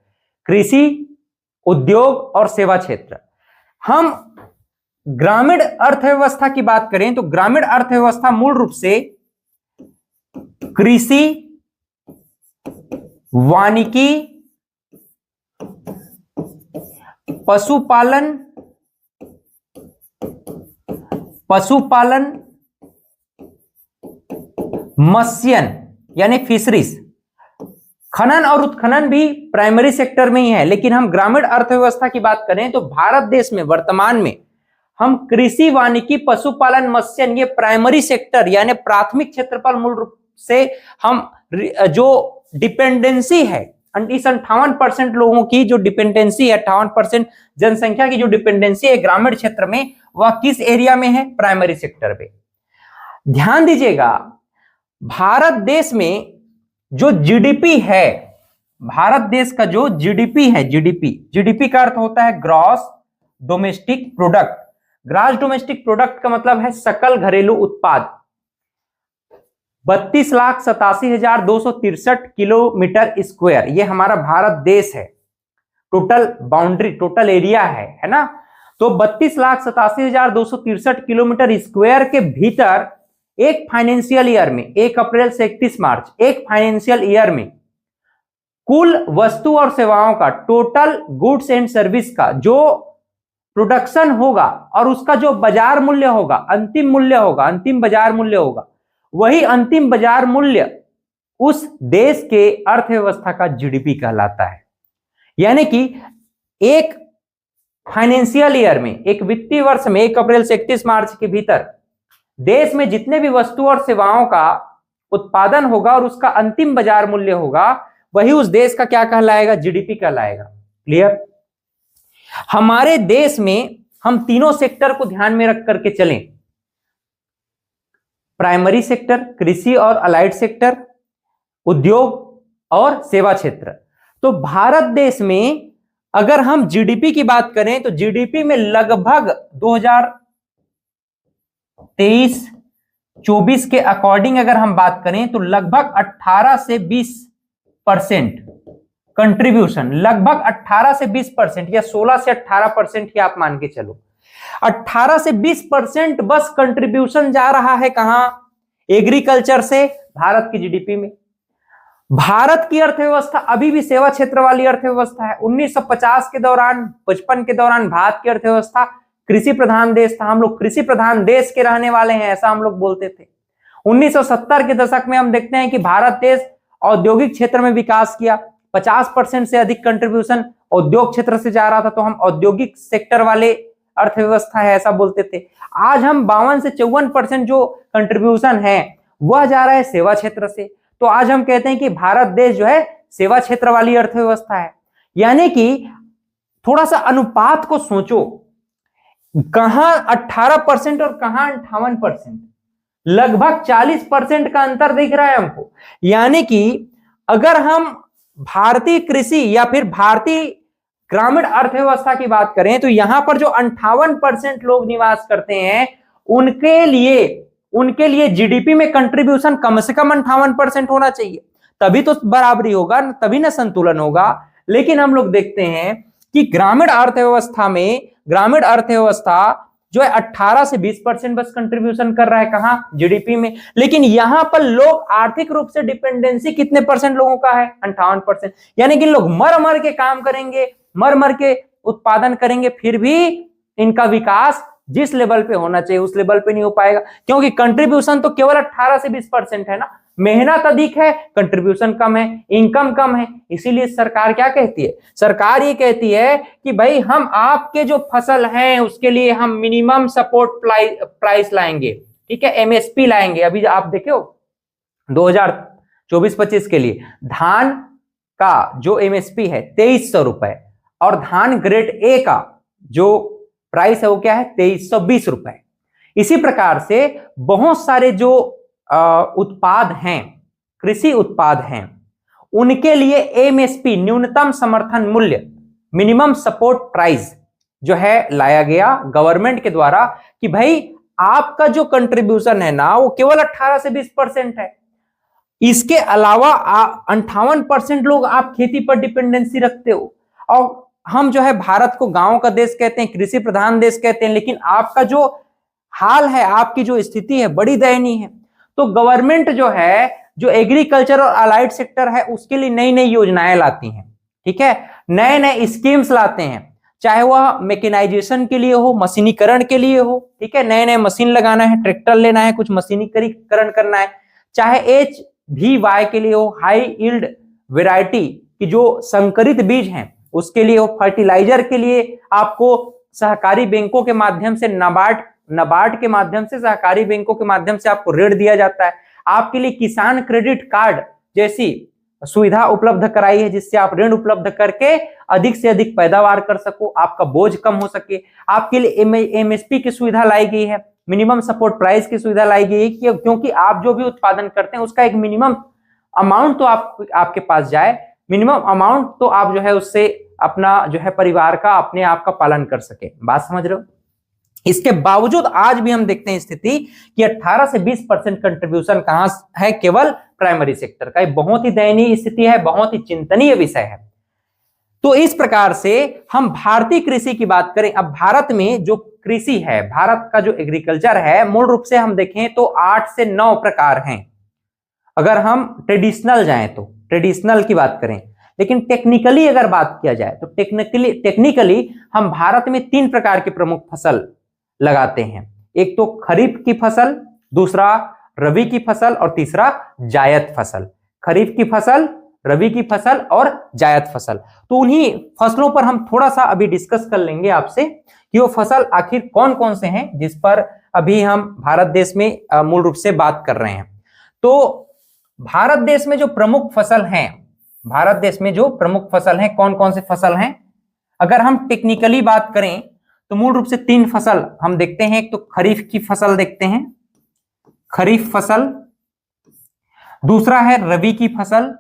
कृषि, उद्योग और सेवा क्षेत्र। हम ग्रामीण अर्थव्यवस्था की बात करें तो ग्रामीण अर्थव्यवस्था मूल रूप से कृषि, वानिकी, पशुपालन, मत्स्यन यानी फिशरीज, खनन और उत्खनन भी प्राइमरी सेक्टर में ही है। लेकिन हम ग्रामीण अर्थव्यवस्था की बात करें तो भारत देश में वर्तमान में हम कृषि, वानिकी, पशुपालन, मत्स्यन, ये प्राइमरी सेक्टर यानी प्राथमिक क्षेत्र पर मूल रूप से हम जो डिपेंडेंसी है इस 58% लोगों की जो डिपेंडेंसी है, 58% जनसंख्या की जो डिपेंडेंसी है ग्रामीण क्षेत्र में, वह किस एरिया में है? प्राइमरी सेक्टर पे। ध्यान दीजिएगा, भारत देश में जो जीडीपी है, भारत देश का जो जीडीपी है, जीडीपी का अर्थ होता है gross domestic product. Gross domestic product का मतलब है सकल घरेलू उत्पाद। 32,87,263 किलोमीटर स्क्वायर, ये हमारा भारत देश है। टोटल बाउंड्री, टोटल एरिया है ना। तो 32,87,263 किलोमीटर स्क्वायर के भीतर एक फाइनेंशियल ईयर में, 1 अप्रैल से 31 मार्च, एक फाइनेंशियल ईयर में कुल वस्तु और सेवाओं का, टोटल गुड्स एंड सर्विस का जो प्रोडक्शन होगा और उसका जो बाजार मूल्य होगा, अंतिम मूल्य होगा, अंतिम बाजार मूल्य होगा, वही अंतिम बाजार मूल्य उस देश के अर्थव्यवस्था का जीडीपी कहलाता है। यानी कि एक फाइनेंशियल ईयर में, एक वित्तीय वर्ष में, 1 अप्रैल से 31 मार्च के भीतर देश में जितने भी वस्तु और सेवाओं का उत्पादन होगा और उसका अंतिम बाजार मूल्य होगा, वही उस देश का क्या कहलाएगा? जीडीपी कहलाएगा। क्लियर? हमारे देश में हम तीनों सेक्टर को ध्यान में रख करके चलें, प्राइमरी सेक्टर, कृषि और अलाइड सेक्टर, उद्योग और सेवा क्षेत्र। तो भारत देश में अगर हम जीडीपी की बात करें तो जीडीपी में लगभग 2023-24 के अकॉर्डिंग अगर हम बात करें तो लगभग 18 से 20% कंट्रीब्यूशन, लगभग 18 से 20% या 16 से 18% ही आप मान के चलो, 18 से 20% बस कंट्रीब्यूशन जा रहा है कहां? एग्रीकल्चर से भारत की जीडीपी में। भारत की अर्थव्यवस्था अभी भी सेवा क्षेत्र वाली अर्थव्यवस्था है। 1950 के दौरान, 55 के दौरान भारत की अर्थव्यवस्था कृषि प्रधान देश था। हम लोग कृषि प्रधान देश के रहने वाले हैं, ऐसा हम लोग बोलते थे। 1970 के दशक में हम देखते हैं कि भारत देश औद्योगिक क्षेत्र में विकास किया। 50% से अधिक कंट्रीब्यूशन उद्योग क्षेत्र से जा रहा था, तो हम औद्योगिक सेक्टर वाले अर्थव्यवस्था है ऐसा बोलते थे। आज हम 52 से 54% जो कंट्रीब्यूशन है वह जा रहा है सेवा क्षेत्र से। तो आज हम कहते हैं कि भारत देश जो है सेवा क्षेत्र वाली अर्थव्यवस्था है। यानी कि थोड़ा सा अनुपात को सोचो, कहां 18% और कहां 58%, लगभग 40% का अंतर दिख रहा है हमको। यानी कि अगर हम भारतीय कृषि या फिर भारतीय ग्रामीण अर्थव्यवस्था की बात करें तो यहां पर जो 58% लोग निवास करते हैं उनके लिए जीडीपी में कंट्रीब्यूशन कम से कम 58% होना चाहिए, तभी तो बराबरी होगा, तभी ना संतुलन होगा। लेकिन हम लोग देखते हैं कि ग्रामीण अर्थव्यवस्था जो है 18 से 20% बस कंट्रीब्यूशन कर रहा है कहां? जीडीपी में। लेकिन यहां पर लोग आर्थिक रूप से डिपेंडेंसी कितने परसेंट लोगों का है? 58%। यानी कि लोग मर मर के काम करेंगे, मर मर के उत्पादन करेंगे, फिर भी इनका विकास जिस लेवल पे होना चाहिए उस लेवल पे नहीं हो पाएगा, क्योंकि कंट्रीब्यूशन तो केवल 18 से 20% है ना। मेहनत अधिक है, कंट्रीब्यूशन कम है, इनकम कम है। इसीलिए सरकार क्या कहती है? सरकार ये कहती है कि भाई हम आपके जो फसल हैं उसके लिए हम मिनिमम सपोर्ट प्राइस लाएंगे, ठीक है, एमएसपी लाएंगे। अभी आप देखो 2024-25 के लिए धान का जो एमएसपी है 2300 रुपए और धान ग्रेड ए का जो प्राइस है वो क्या है? 2320 रुपए। इसी प्रकार से बहुत सारे जो उत्पाद हैं, कृषि उत्पाद हैं, उनके लिए एमएसपी, न्यूनतम समर्थन मूल्य, मिनिमम सपोर्ट प्राइस जो है लाया गया गवर्नमेंट के द्वारा कि भाई आपका जो कंट्रीब्यूशन है ना वो केवल 18 से 20% है। इसके अलावा 58% लोग आप खेती पर डिपेंडेंसी रखते हो। और हम जो है भारत को गांव का देश कहते हैं, कृषि प्रधान देश कहते हैं, लेकिन आपका जो हाल है, आपकी जो स्थिति है बड़ी दयनीय है। तो गवर्नमेंट जो है, जो एग्रीकल्चर और अलाइड सेक्टर है उसके लिए नई नई योजनाएं लाती हैं, ठीक है, नए नए स्कीम्स लाते हैं, चाहे वह मैकेनाइजेशन के लिए हो, मशीनीकरण के लिए हो, ठीक है, नए नए मशीन लगाना है, ट्रैक्टर लेना है, कुछ मशीनीकरण करना है, चाहे HVY के लिए हो, हाई यील्ड वैरायटी की जो संकरित बीज हैं उसके लिए हो, फर्टिलाइजर के लिए आपको सहकारी बैंकों के माध्यम से, नाबार्ड के माध्यम से, सहकारी बैंकों के माध्यम से आपको ऋण दिया जाता है। आपके लिए किसान क्रेडिट कार्ड जैसी सुविधा उपलब्ध कराई है जिससे आप ऋण उपलब्ध करके अधिक से अधिक पैदावार कर सको, आपका बोझ कम हो सके। आपके लिए एमएसपी की सुविधा लाई गई है, मिनिमम सपोर्ट प्राइस की सुविधा लाई गई है, क्योंकि आप जो भी उत्पादन करते हैं उसका एक मिनिमम अमाउंट तो आपके पास जाए, मिनिमम अमाउंट तो आप जो है उससे अपना जो है परिवार का, अपने आप का पालन कर सके। बात समझ रहे हो? इसके बावजूद आज भी हम देखते हैं स्थिति कि 18 से 20% कंट्रीब्यूशन कहां है, केवल प्राइमरी सेक्टर का। बहुत ही दयनीय स्थिति है, बहुत ही चिंतनीय विषय है। तो इस प्रकार से हम भारतीय कृषि की बात करें, अब भारत में जो कृषि है, भारत का जो एग्रीकल्चर है, मूल रूप से हम देखें तो 8 से 9 प्रकार हैं। अगर हम ट्रेडिशनल जाएं तो ट्रेडिशनल की बात करें, लेकिन टेक्निकली अगर बात किया जाए तो टेक्निकली हम भारत में 3 प्रकार की प्रमुख फसल लगाते हैं। एक तो खरीफ की फसल, दूसरा रबी की फसल और तीसरा जायद फसल। खरीफ की फसल, रबी की फसल और जायद फसल। तो उन्हीं फसलों पर हम थोड़ा सा अभी डिस्कस कर लेंगे आपसे कि वो फसल आखिर कौन कौन से हैं जिस पर अभी हम भारत देश में मूल रूप से बात कर रहे हैं। तो भारत देश में जो प्रमुख फसल हैं, भारत देश में जो प्रमुख फसल हैं, कौन कौन से फसल हैं, अगर हम टेक्निकली बात करें तो मूल रूप से 3 फसल हम देखते हैं। एक तो खरीफ की फसल देखते हैं, खरीफ फसल, दूसरा है रबी की फसल,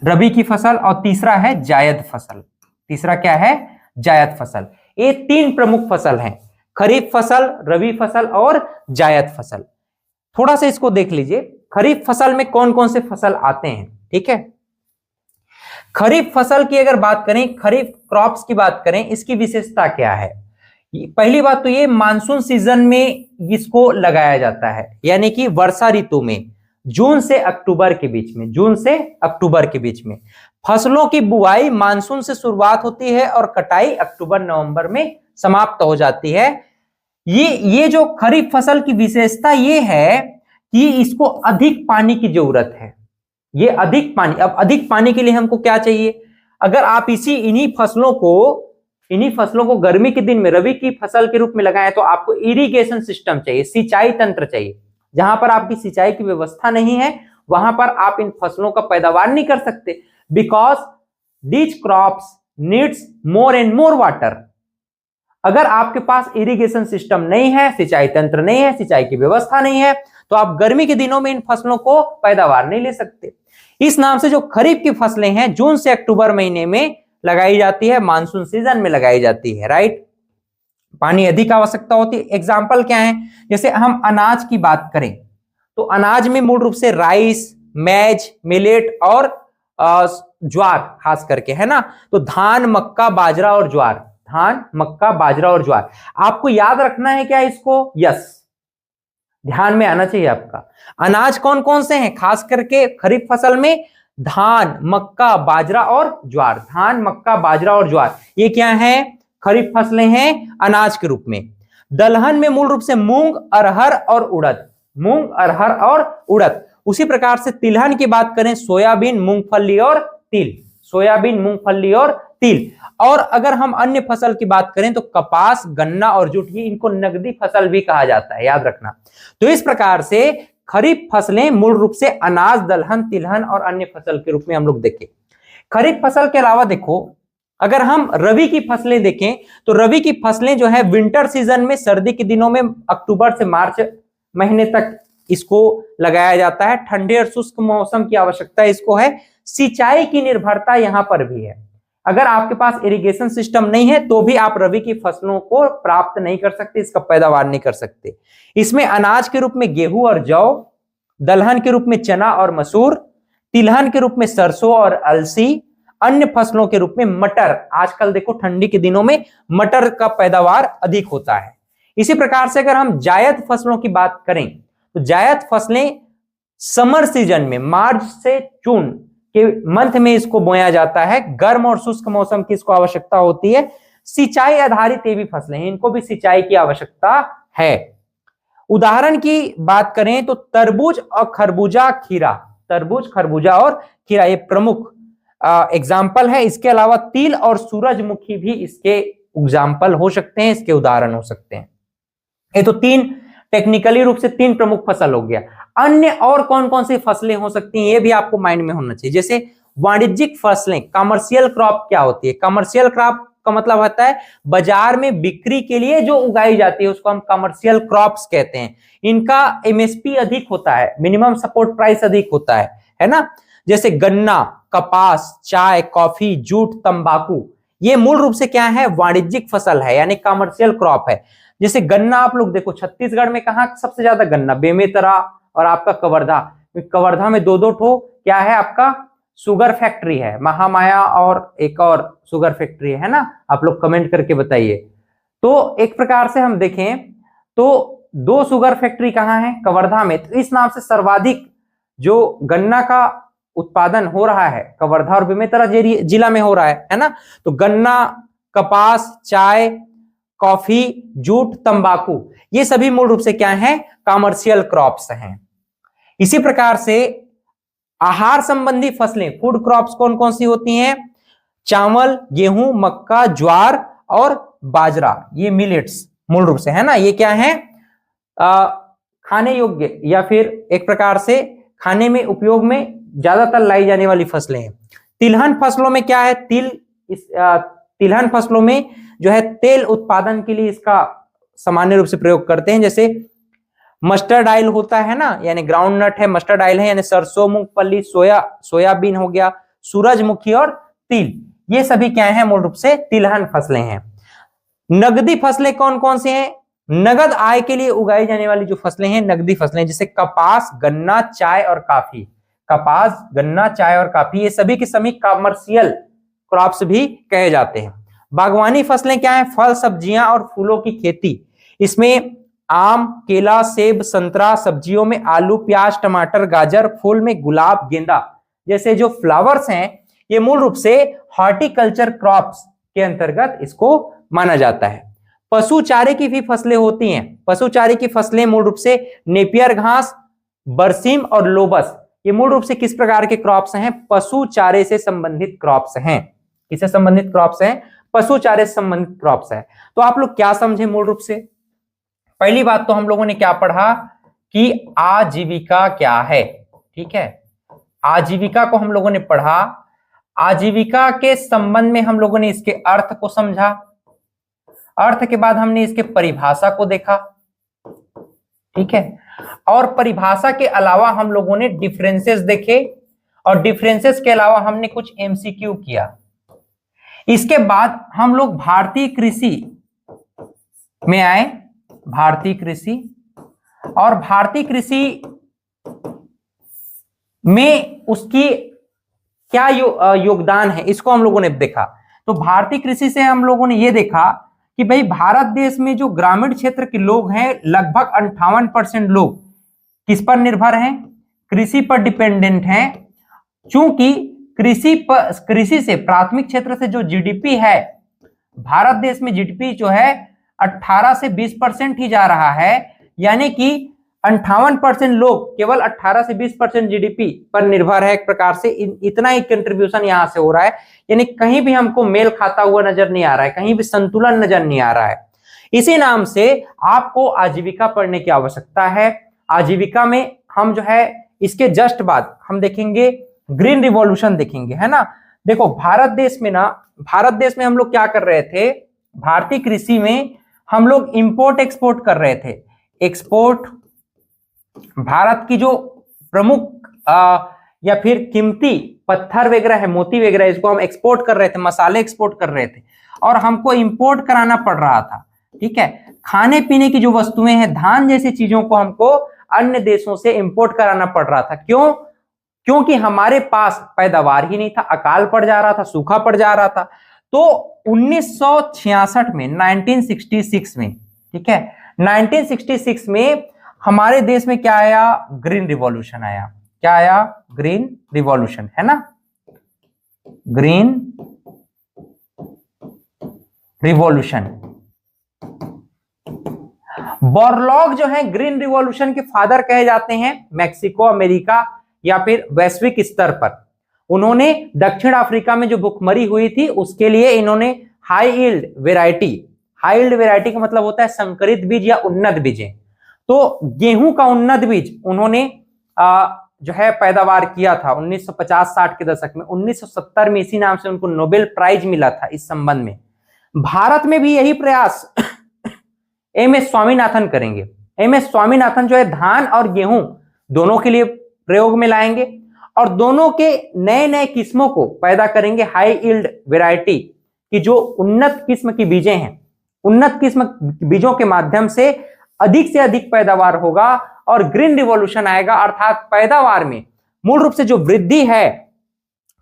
रबी की फसल, और तीसरा है जायद फसल। तीसरा क्या है? जायद फसल। ये 3 प्रमुख फसल हैं, खरीफ फसल, रबी फसल और जायद फसल। थोड़ा सा इसको देख लीजिए, खरीफ फसल में कौन कौन से फसल आते हैं, ठीक है। खरीफ फसल की अगर बात करें, खरीफ क्रॉप्स की बात करें, इसकी विशेषता क्या है? पहली बात तो ये मानसून सीजन में इसको लगाया जाता है, यानी कि वर्षा ऋतु में, जून से अक्टूबर के बीच में, जून से अक्टूबर के बीच में। फसलों की बुआई मानसून से शुरुआत होती है और कटाई अक्टूबर नवंबर में समाप्त हो जाती है। ये जो खरीफ फसल की विशेषता ये है कि इसको अधिक पानी की जरूरत है। ये अधिक पानी, अब अधिक पानी के लिए हमको क्या चाहिए? अगर आप इन्हीं फसलों को गर्मी के दिन में रबी की फसल के रूप में लगाएं तो आपको इरिगेशन सिस्टम चाहिए, सिंचाई तंत्र चाहिए। जहां पर आपकी सिंचाई की व्यवस्था नहीं है वहां पर आप इन फसलों का पैदावार नहीं कर सकते, because these crops needs more and more water. अगर आपके पास इरिगेशन सिस्टम नहीं है, सिंचाई तंत्र नहीं है, सिंचाई की व्यवस्था नहीं है, तो आप गर्मी के दिनों में इन फसलों को पैदावार नहीं ले सकते। इस नाम से जो खरीफ की फसलें हैं जून से अक्टूबर महीने में लगाई जाती है, मानसून सीजन में लगाई जाती है, राइट। पानी अधिक आवश्यकता होती है। एग्जाम्पल क्या है? जैसे हम अनाज की बात करें तो अनाज में मूल रूप से राइस, मैज, मिलेट और ज्वार खास करके, है ना। तो धान, मक्का, बाजरा और ज्वार, धान, मक्का, बाजरा और ज्वार। आपको याद रखना है क्या इसको? यस, ध्यान में आना चाहिए आपका। अनाज कौन कौन से हैं? खास करके खरीफ फसल में धान, मक्का, बाजरा और ज्वार। धान, मक्का, बाजरा और ज्वार, ये क्या है? खरीफ फसलें हैं अनाज के रूप में। दलहन में मूल रूप से मूंग, अरहर और उड़द, मूंग, अरहर और उड़द। उसी प्रकार से तिलहन की बात करें, सोयाबीन, मूंगफली और तिल, सोयाबीन, मूंगफली और तिल। और अगर हम अन्य फसल की बात करें तो कपास, गन्ना और जूट, इनको नगदी फसल भी कहा जाता है, याद रखना। तो इस प्रकार से खरीफ फसलें मूल रूप से अनाज, दलहन, तिलहन और अन्य फसल के रूप में हम लोग देखें। खरीफ फसल के अलावा देखो, अगर हम रबी की फसलें देखें तो रबी की फसलें जो है विंटर सीजन में, सर्दी के दिनों में, अक्टूबर से मार्च महीने तक इसको लगाया जाता है। ठंडे और शुष्क मौसम की आवश्यकता इसको है। सिंचाई की निर्भरता यहां पर भी है। अगर आपके पास इरिगेशन सिस्टम नहीं है तो भी आप रबी की फसलों को प्राप्त नहीं कर सकते, इसका पैदावार नहीं कर सकते। इसमें अनाज के रूप में गेहूं और जौ, दलहन के रूप में चना और मसूर, तिलहन के रूप में सरसों और अलसी, अन्य फसलों के रूप में मटर। आजकल देखो ठंडी के दिनों में मटर का पैदावार अधिक होता है। इसी प्रकार से अगर हम जायद फसलों की बात करें तो जायद फसलें समर सीजन में, मार्च से जून के मंथ में इसको बोया जाता है। गर्म और शुष्क मौसम की इसको आवश्यकता होती है। सिंचाई आधारित ये भी फसलें हैं, इनको भी सिंचाई की आवश्यकता है। उदाहरण की बात करें तो तरबूज और खरबूजा, खीरा, तरबूज, खरबूजा और खीरा ये प्रमुख एग्जाम्पल है। इसके अलावा तिल और सूरजमुखी भी इसके एग्जाम्पल हो सकते हैं, इसके उदाहरण हो सकते हैं। ये तो 3 टेक्निकली रूप से 3 प्रमुख फसल हो गया। अन्य और कौन कौन सी फसलें हो सकती हैं ये भी आपको माइंड में होना चाहिए। जैसे वाणिज्यिक फसलें, कमर्शियल क्रॉप क्या होती है? कमर्शियल क्रॉप का मतलब होता है बाजार में बिक्री के लिए जो उगाई जाती है उसको हम कमर्शियल क्रॉप्स कहते हैं। इनका एमएसपी अधिक होता है, मिनिमम सपोर्ट प्राइस अधिक होता है ना। जैसे गन्ना, कपास, चाय, कॉफी, जूट, तंबाकू, ये मूल रूप से क्या है? वाणिज्यिक फसल है, यानी कमर्शियल क्रॉप है। जैसे गन्ना आप लोग देखो छत्तीसगढ़ में कहां सबसे ज्यादा गन्ना? बेमेतरा और आपका कवर्धा। कवर्धा में 2-2 ठो क्या है आपका? शुगर फैक्ट्री है, महामाया और एक और शुगर फैक्ट्री है ना। आप लोग कमेंट करके बताइए। तो एक प्रकार से हम देखें तो 2 शुगर फैक्ट्री कहां है? कवर्धा में। तो इस नाम से सर्वाधिक जो गन्ना का उत्पादन हो रहा है कवर्धा और बेमेतरा जिला में हो रहा है ना। तो गन्ना, कपास, चाय, कॉफी, जूट, तंबाकू, ये सभी मूल रूप से क्या है? कमर्शियल क्रॉप्स हैं। इसी प्रकार से आहार संबंधी फसलें, फूड क्रॉप्स कौन कौन सी होती हैं? चावल, गेहूं, मक्का, ज्वार और बाजरा, ये मिलेट्स मूल रूप से है ना। ये क्या है? खाने योग्य या फिर एक प्रकार से खाने में उपयोग में ज्यादातर लाई जाने वाली फसलें हैं। तिलहन फसलों में क्या है? तिलहन फसलों में जो है तेल उत्पादन के लिए इसका सामान्य रूप से प्रयोग करते हैं। जैसे मस्टर्ड ऑयल होता है ना, यानी ग्राउंड नट है, मस्टर्ड ऑयल है, यानी सरसों, मूंगफली, सोयाबीन हो गया, सूरजमुखी और तिल, ये सभी क्या है? मूल रूप से तिलहन फसलें हैं। नगदी फसलें कौन कौन सी हैं? नगद आय के लिए उगाई जाने वाली जो फसलें हैं नगदी फसलें, जैसे कपास, गन्ना, चाय और काफी। कपास, गन्ना, चाय और काफी, ये सभी के सभी कमर्शियल क्रॉप्स भी कहे जाते हैं। बागवानी फसलें क्या है? फल, सब्जियां और फूलों की खेती। इसमें आम, केला, सेब, संतरा, सब्जियों में आलू, प्याज, टमाटर, गाजर, फूल में गुलाब, गेंदा, जैसे जो फ्लावर्स हैं ये मूल रूप से हॉर्टिकल्चर क्रॉप्स के अंतर्गत इसको माना जाता है। पशु चारे की भी फसलें होती हैं। पशु चारे की फसलें मूल रूप से नेपियर घास, बरसीम और लोबस, ये मूल रूप से किस प्रकार के क्रॉप्स हैं? पशु चारे से संबंधित क्रॉप्स हैं। किससे संबंधित क्रॉप्स हैं? पशु चारे से संबंधित क्रॉप्स हैं। तो आप लोग क्या समझे मूल रूप से? पहली बात तो हम लोगों ने क्या पढ़ा कि आजीविका क्या है, ठीक है। आजीविका को हम लोगों ने पढ़ा। आजीविका के संबंध में हम लोगों ने इसके अर्थ को समझा। अर्थ के बाद हमने इसके परिभाषा को देखा, ठीक है। और परिभाषा के अलावा हम लोगों ने डिफरेंसेस देखे और डिफरेंसेस के अलावा हमने कुछ एमसीक्यू किया। इसके बाद हम लोग भारतीय कृषि में आए। भारतीय कृषि, और भारतीय कृषि में उसकी क्या योगदान है इसको हम लोगों ने देखा। तो भारतीय कृषि से हम लोगों ने ये देखा कि भाई भारत देश में जो ग्रामीण क्षेत्र के लोग हैं लगभग 58% लोग किस पर निर्भर हैं? कृषि पर डिपेंडेंट हैं। चूंकि कृषि से प्राथमिक क्षेत्र से जो जीडीपी है, भारत देश में जीडीपी जो है 18 से 20% ही जा रहा है, यानी कि 58% लोग केवल 18 से 20% जीडीपी पर निर्भर है। एक प्रकार से इतना ही कंट्रीब्यूशन यहां से हो रहा है, यानी कहीं भी हमको मेल खाता हुआ नजर नहीं आ रहा है, कहीं भी संतुलन नजर नहीं आ रहा है। इसी नाम से आपको आजीविका पढ़ने की आवश्यकता है। आजीविका में हम जो है इसके जस्ट बाद हम देखेंगे ग्रीन रिवॉल्यूशन देखेंगे, है ना। देखो भारत देश में हम लोग क्या कर रहे थे? भारतीय कृषि में हम लोग इंपोर्ट एक्सपोर्ट कर रहे थे। एक्सपोर्ट, भारत की जो प्रमुख या फिर कीमती पत्थर वगैरह है, मोती वगैरह, इसको हम एक्सपोर्ट कर रहे थे, मसाले एक्सपोर्ट कर रहे थे और हमको इंपोर्ट कराना पड़ रहा था, ठीक है। खाने पीने की जो वस्तुएं हैं, धान जैसी चीजों को हमको अन्य देशों से इंपोर्ट कराना पड़ रहा था। क्यों? क्योंकि हमारे पास पैदावार ही नहीं था, अकाल पड़ जा रहा था, सूखा पड़ जा रहा था। तो 1966 में, 1966 में, ठीक है, 1966 में हमारे देश में क्या आया? ग्रीन रिवॉल्यूशन आया। क्या आया? ग्रीन रिवॉल्यूशन, है ना। Green revolution. बोरलॉग जो है ग्रीन रिवॉल्यूशन के फादर कहे जाते हैं। मैक्सिको, अमेरिका या फिर वैश्विक स्तर पर उन्होंने दक्षिण अफ्रीका में जो भुखमरी हुई थी उसके लिए इन्होंने हाई यील्ड वेराइटी का मतलब होता है संकरित बीज या उन्नत बीजें। तो गेहूं का उन्नत बीज उन्होंने जो है पैदावार किया था 1950-60 के दशक में। 1970 में इसी नाम से उनको नोबेल प्राइज मिला था इस संबंध में। भारत में भी यही प्रयास एम.एस. स्वामीनाथन करेंगे। एम.एस. स्वामीनाथन जो है धान और गेहूं दोनों के लिए प्रयोग में लाएंगे और दोनों के नए नए किस्मों को पैदा करेंगे, हाई यील्ड वैरायटी की जो उन्नत किस्म की बीजें हैं। उन्नत किस्म बीजों के माध्यम से अधिक पैदावार होगा और ग्रीन रिवॉल्यूशन आएगा, अर्थात पैदावार में मूल रूप से जो वृद्धि है,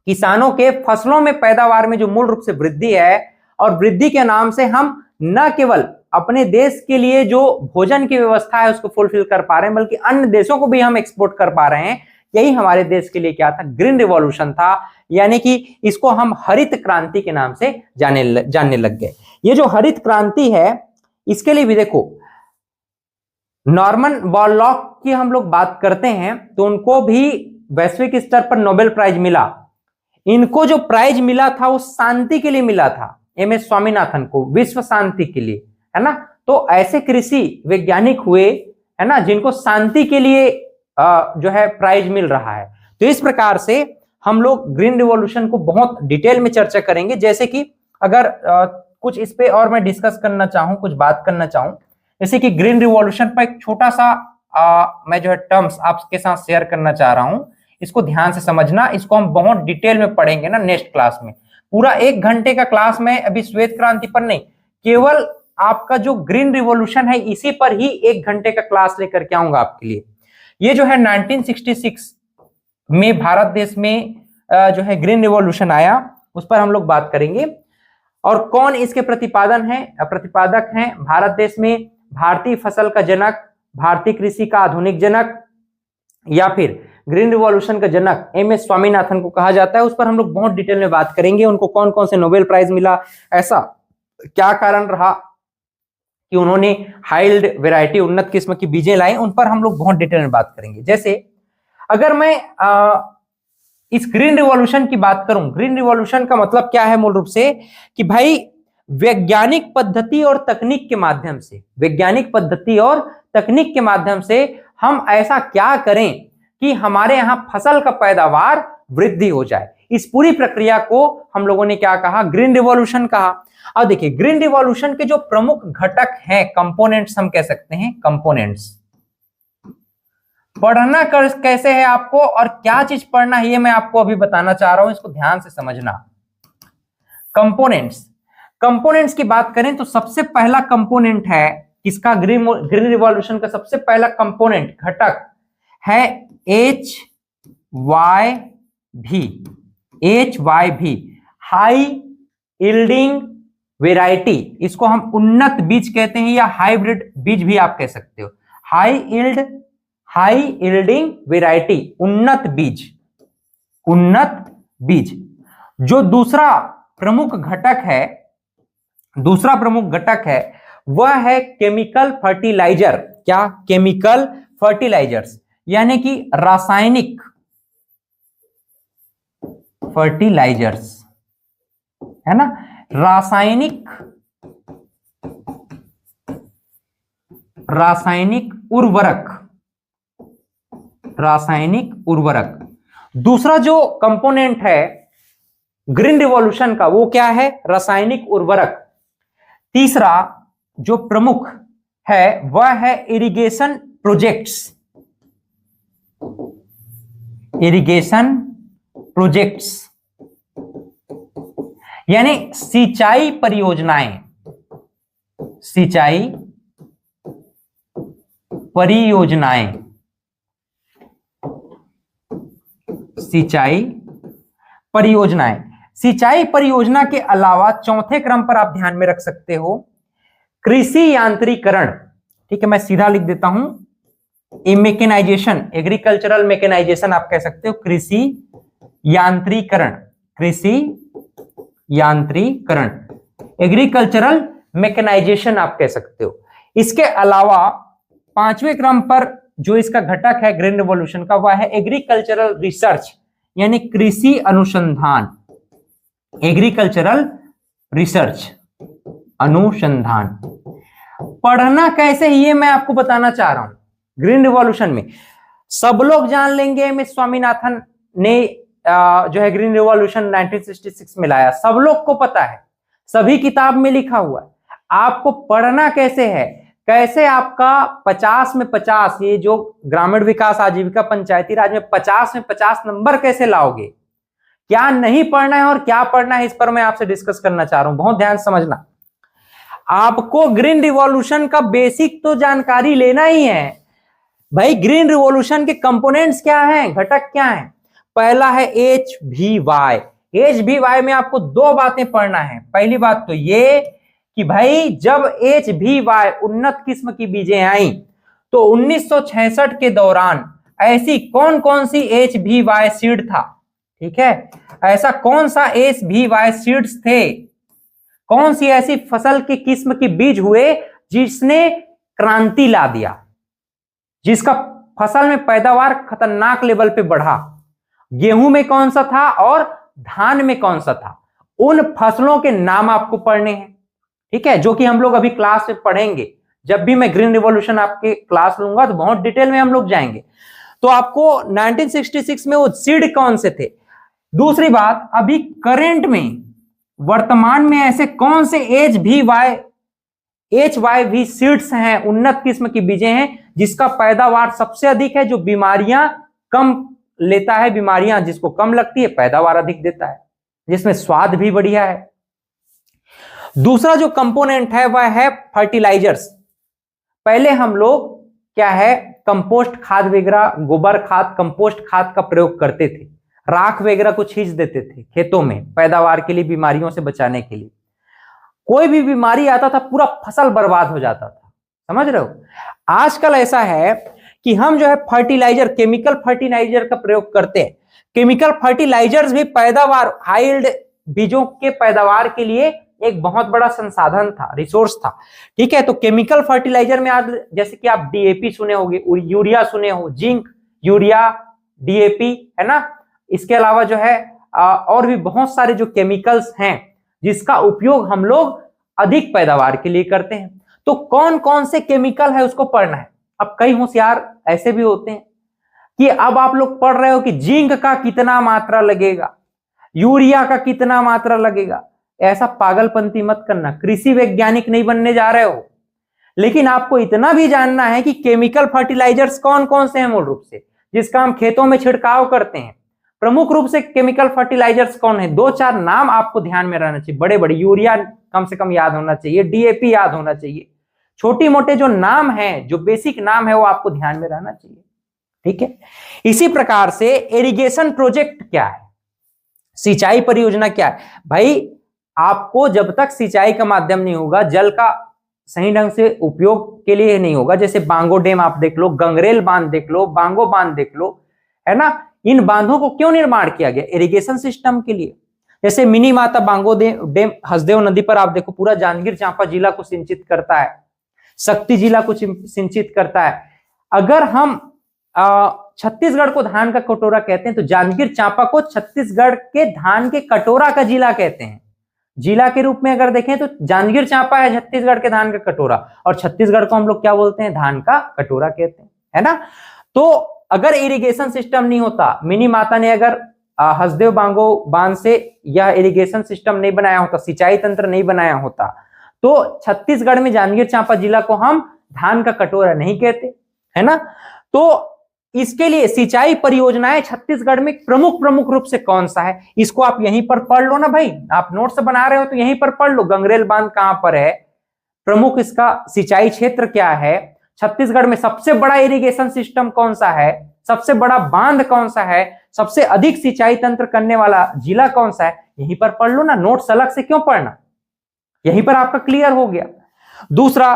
किसानों के फसलों में पैदावार में जो मूल रूप से वृद्धि है, और वृद्धि के नाम से हम न केवल अपने देश के लिए जो भोजन की व्यवस्था है उसको फुलफिल कर पा रहे हैं, बल्कि अन्य देशों को भी हम एक्सपोर्ट कर पा रहे हैं। यही हमारे देश के लिए क्या था, ग्रीन रिवॉल्यूशन था, यानी कि इसको हम हरित क्रांति के नाम से जानने लग गए। ये जो हरित क्रांति है इसके लिए भी देखो, नॉर्मन बोरलॉग की हम लोग बात करते हैं तो उनको भी वैश्विक स्तर पर नोबेल प्राइज मिला। इनको जो प्राइज मिला था वो शांति के लिए मिला था, एम.एस. स्वामीनाथन को विश्व शांति के लिए, है ना। तो ऐसे कृषि वैज्ञानिक हुए, है ना, जिनको शांति के लिए जो है प्राइज मिल रहा है। तो इस प्रकार से हम लोग ग्रीन रिवॉल्यूशन को बहुत डिटेल में चर्चा करेंगे। जैसे कि अगर कुछ इस पे और मैं डिस्कस करना चाहूं, कुछ बात करना चाहूं, जैसे कि ग्रीन रिवॉल्यूशन पर एक छोटा सा मैं जो है टर्म्स आपके साथ शेयर करना चाह रहा हूं, इसको ध्यान से समझना। इसको हम बहुत डिटेल में पढ़ेंगे ना नेक्स्ट क्लास में। पूरा 1 घंटे का क्लास में अभी श्वेत क्रांति पर नहीं, केवल आपका जो ग्रीन रिवॉल्यूशन है इसी पर ही 1 घंटे का क्लास लेकर के आऊंगा आपके लिए। ये जो है 1966 में भारत देश में जो है ग्रीन रिवॉल्यूशन आया, उस पर हम लोग बात करेंगे। और कौन इसके प्रतिपादक हैं भारत देश में, भारतीय फसल का जनक, भारतीय कृषि का आधुनिक जनक, या फिर ग्रीन रिवॉल्यूशन का जनक एम.एस. स्वामीनाथन को कहा जाता है। उस पर हम लोग बहुत डिटेल में बात करेंगे। उनको कौन कौन से नोबेल प्राइज मिला, ऐसा क्या कारण रहा कि उन्होंने हाइल्ड वैरायटी उन्नत किस्म की बीजें लाई, उन पर हम लोग बहुत डिटेल में बात करेंगे। जैसे अगर मैं इस ग्रीन रिवॉल्यूशन की बात करूं, ग्रीन रिवॉल्यूशन का मतलब क्या है मूल रूप से कि भाई वैज्ञानिक पद्धति और तकनीक के माध्यम से, वैज्ञानिक पद्धति और तकनीक के माध्यम से हम ऐसा क्या करें कि हमारे यहां फसल का पैदावार वृद्धि हो जाए। इस पूरी प्रक्रिया को हम लोगों ने क्या कहा, ग्रीन रिवॉल्यूशन कहा। अब देखिए ग्रीन रिवॉल्यूशन के जो प्रमुख घटक हैं, कंपोनेंट्स हम कह सकते हैं, कंपोनेंट्स। पढ़ना कैसे है आपको और क्या चीज पढ़ना है ये मैं आपको अभी बताना चाह रहा हूं, इसको ध्यान से समझना। कंपोनेंट्स, कंपोनेंट्स की बात करें तो सबसे पहला कंपोनेंट है किसका, ग्रीन रिवॉल्यूशन का सबसे पहला कंपोनेंट घटक है HYV, हाई यील्डिंग वेराइटी। इसको हम उन्नत बीज कहते हैं या हाइब्रिड बीज भी आप कह सकते हो। हाई यील्डिंग वेराइटी, उन्नत बीज, उन्नत बीज। जो दूसरा प्रमुख घटक है वह है केमिकल फर्टिलाइजर। क्या, केमिकल फर्टिलाइजर्स, यानी कि रासायनिक फर्टिलाइजर्स, है ना, रासायनिक उर्वरक। दूसरा जो कंपोनेंट है ग्रीन रिवॉल्यूशन का वो क्या है, रासायनिक उर्वरक। तीसरा जो प्रमुख है वह है इरिगेशन प्रोजेक्ट्स, यानी सिंचाई परियोजनाएं, सिंचाई परियोजना के अलावा चौथे क्रम पर आप ध्यान में रख सकते हो कृषि यांत्रिकरण। ठीक है, मैं सीधा लिख देता हूं, मैकेनाइजेशन, एग्रीकल्चरल मैकेनाइजेशन आप कह सकते हो, कृषि यांत्रिकरण, एग्रीकल्चरल मैकेनाइजेशन आप कह सकते हो। इसके अलावा 5वें क्रम पर जो इसका घटक है ग्रीन रिवॉल्यूशन का वह है एग्रीकल्चरल रिसर्च, यानी कृषि अनुसंधान, एग्रीकल्चरल रिसर्च अनुसंधान। पढ़ना कैसे ये मैं आपको बताना चाह रहा हूं। ग्रीन रिवॉल्यूशन में सब लोग जान लेंगे एम.एस. स्वामीनाथन ने जो है ग्रीन रिवॉल्यूशन 1966 में लाया, सब लोग को पता है, सभी किताब में लिखा हुआ है। आपको पढ़ना कैसे है, कैसे आपका 50 में 50, ये जो ग्रामीण विकास आजीविका पंचायती राज में 50 में 50 नंबर कैसे लाओगे, क्या नहीं पढ़ना है और क्या पढ़ना है, इस पर मैं आपसे डिस्कस करना चाह रहा हूं। बहुत ध्यान समझना, आपको ग्रीन रिवॉल्यूशन का बेसिक तो जानकारी लेना ही है भाई। ग्रीन रिवॉल्यूशन के कंपोनेंट्स क्या हैं, घटक क्या हैं। पहला है HVY। HVY में आपको दो बातें पढ़ना है। पहली बात तो ये कि भाई जब HVY उन्नत किस्म की बीजें आई तो 1966 के दौरान ऐसी कौन कौन सी HVY सीड था, ठीक है, ऐसा कौन सा HVY सीड्स थे, कौन सी ऐसी फसल की किस्म की बीज हुए जिसने क्रांति ला दिया, जिसका फसल में पैदावार खतरनाक लेवल पे बढ़ा। गेहूं में कौन सा था और धान में कौन सा था, उन फसलों के नाम आपको पढ़ने हैं, ठीक है, जो कि हम लोग अभी क्लास में पढ़ेंगे। जब भी मैं ग्रीन रिवॉल्यूशन आपके क्लास लूंगा तो बहुत डिटेल में हम लोग जाएंगे। तो आपको 1966 में वो सीड कौन से थे। दूसरी बात, अभी करंट में वर्तमान में ऐसे कौन से HYV सीड्स हैं, उन्नत किस्म की बीजें हैं, जिसका पैदावार सबसे अधिक है, जो बीमारियां कम लेता है, बीमारियां जिसको कम लगती है, पैदावार अधिक देता है, जिसमें स्वाद भी बढ़िया है। दूसरा जो कंपोनेंट है वह है फर्टिलाइजर्स। पहले हम लोग क्या है, कंपोस्ट खाद वगैरह, गोबर खाद, कंपोस्ट खाद का प्रयोग करते थे, राख वगैरह को छींच देते थे खेतों में पैदावार के लिए, बीमारियों से बचाने के लिए। कोई भी बीमारी आता था पूरा फसल बर्बाद हो जाता था, समझ रहे हो। आजकल ऐसा है कि हम जो है फर्टिलाइजर, केमिकल फर्टिलाइजर का प्रयोग करते हैं। केमिकल फर्टिलाइजर्स भी पैदावार, हाई यील्ड बीजों के पैदावार के लिए एक बहुत बड़ा संसाधन था, रिसोर्स था, ठीक है। तो केमिकल फर्टिलाइजर में आज जैसे कि आप DAP सुने होंगे, यूरिया सुने हो, जिंक, यूरिया, DAP, है ना। इसके अलावा जो है और भी बहुत सारे जो केमिकल्स हैं जिसका उपयोग हम लोग अधिक पैदावार के लिए करते हैं। तो कौन कौन से केमिकल है उसको पढ़ना है। अब कई होशियार ऐसे भी होते हैं कि अब आप लोग पढ़ रहे हो कि जिंक का कितना मात्रा लगेगा, यूरिया का कितना मात्रा लगेगा। ऐसा पागलपंती मत करना, कृषि वैज्ञानिक नहीं बनने जा रहे हो। लेकिन आपको इतना भी जानना है कि केमिकल फर्टिलाइजर्स कौन कौन से हैं मूल रूप से, जिसका हम खेतों में छिड़काव करते हैं। प्रमुख रूप से केमिकल फर्टिलाइजर्स कौन है, दो चार नाम आपको ध्यान में रहना चाहिए, बड़े बड़े। यूरिया कम से कम याद होना चाहिए, DAP याद होना चाहिए। छोटी मोटे जो नाम हैं, जो बेसिक नाम है, वो आपको ध्यान में रहना चाहिए, ठीक है। इसी प्रकार से इरिगेशन प्रोजेक्ट क्या है, सिंचाई परियोजना क्या है। भाई आपको जब तक सिंचाई का माध्यम नहीं होगा, जल का सही ढंग से उपयोग के लिए नहीं होगा, जैसे बांगो डैम आप देख लो, गंगरेल बांध देख लो, बांगो बांध देख लो, है ना। इन बांधों को क्यों निर्माण किया गया, इरिगेशन सिस्टम के लिए। जैसे मिनी माता बांगो डैम हसदेव नदी पर आप देखो, पूरा जांजगीर चांपा जिला को सिंचित करता है, शक्ति जिला को सिंचित करता है। अगर हम छत्तीसगढ़ को धान का कटोरा कहते हैं तो जांजगीर चांपा को छत्तीसगढ़ के धान के कटोरा का जिला कहते हैं। जिला के रूप में अगर देखें तो जांजगीर चांपा है छत्तीसगढ़ के धान का कटोरा, और छत्तीसगढ़ को हम लोग क्या बोलते हैं, धान का कटोरा कहते हैं, है ना। तो अगर इरिगेशन सिस्टम नहीं होता, मिनी माता ने अगर हसदेव बांगो बांध से यह इरिगेशन सिस्टम नहीं बनाया होता, सिंचाई तंत्र नहीं बनाया होता, तो छत्तीसगढ़ में जांजगीर चांपा जिला को हम धान का कटोरा नहीं कहते, है ना। तो इसके लिए सिंचाई परियोजनाएं छत्तीसगढ़ में प्रमुख रूप से कौन सा है, इसको आप यहीं पर पढ़ लो ना भाई। आप नोट्स बना रहे हो तो यहीं पर पढ़ लो, गंगरेल बांध कहां पर है, प्रमुख इसका सिंचाई क्षेत्र क्या है, छत्तीसगढ़ में सबसे बड़ा इरिगेशन सिस्टम कौन सा है, सबसे बड़ा बांध कौन सा है, सबसे अधिक सिंचाई तंत्र करने वाला जिला कौन सा है, यहीं पर पढ़ लो ना। नोट्स अलग से क्यों पढ़ना, यहीं पर आपका क्लियर हो गया। दूसरा,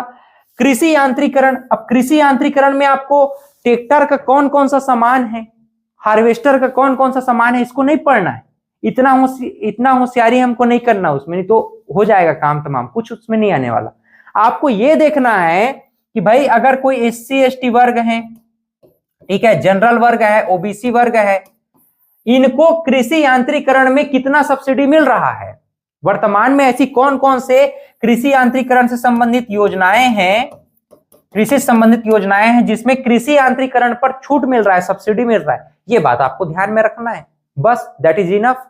कृषि यांत्रिकरण। अब कृषि यांत्रिकरण में आपको ट्रैक्टर का कौन कौन सा सामान है, हार्वेस्टर का कौन कौन सा सामान है, इसको नहीं पढ़ना है। इतना होशियारी हमको नहीं करना उसमें, नहीं तो हो जाएगा काम तमाम, कुछ उसमें नहीं आने वाला। आपको यह देखना है कि भाई अगर कोई SC ST वर्ग है, ठीक है, जनरल वर्ग है, OBC वर्ग है, इनको कृषि यांत्रिकरण में कितना सब्सिडी मिल रहा है, वर्तमान में ऐसी कौन कौन से कृषि यांत्रिकरण से संबंधित योजनाएं हैं कृषि संबंधित योजनाएं हैं जिसमें कृषि यांत्रिकरण पर छूट मिल रहा है, सब्सिडी मिल रहा है, ये बात आपको ध्यान में रखना है, बस दैट इज इनफ।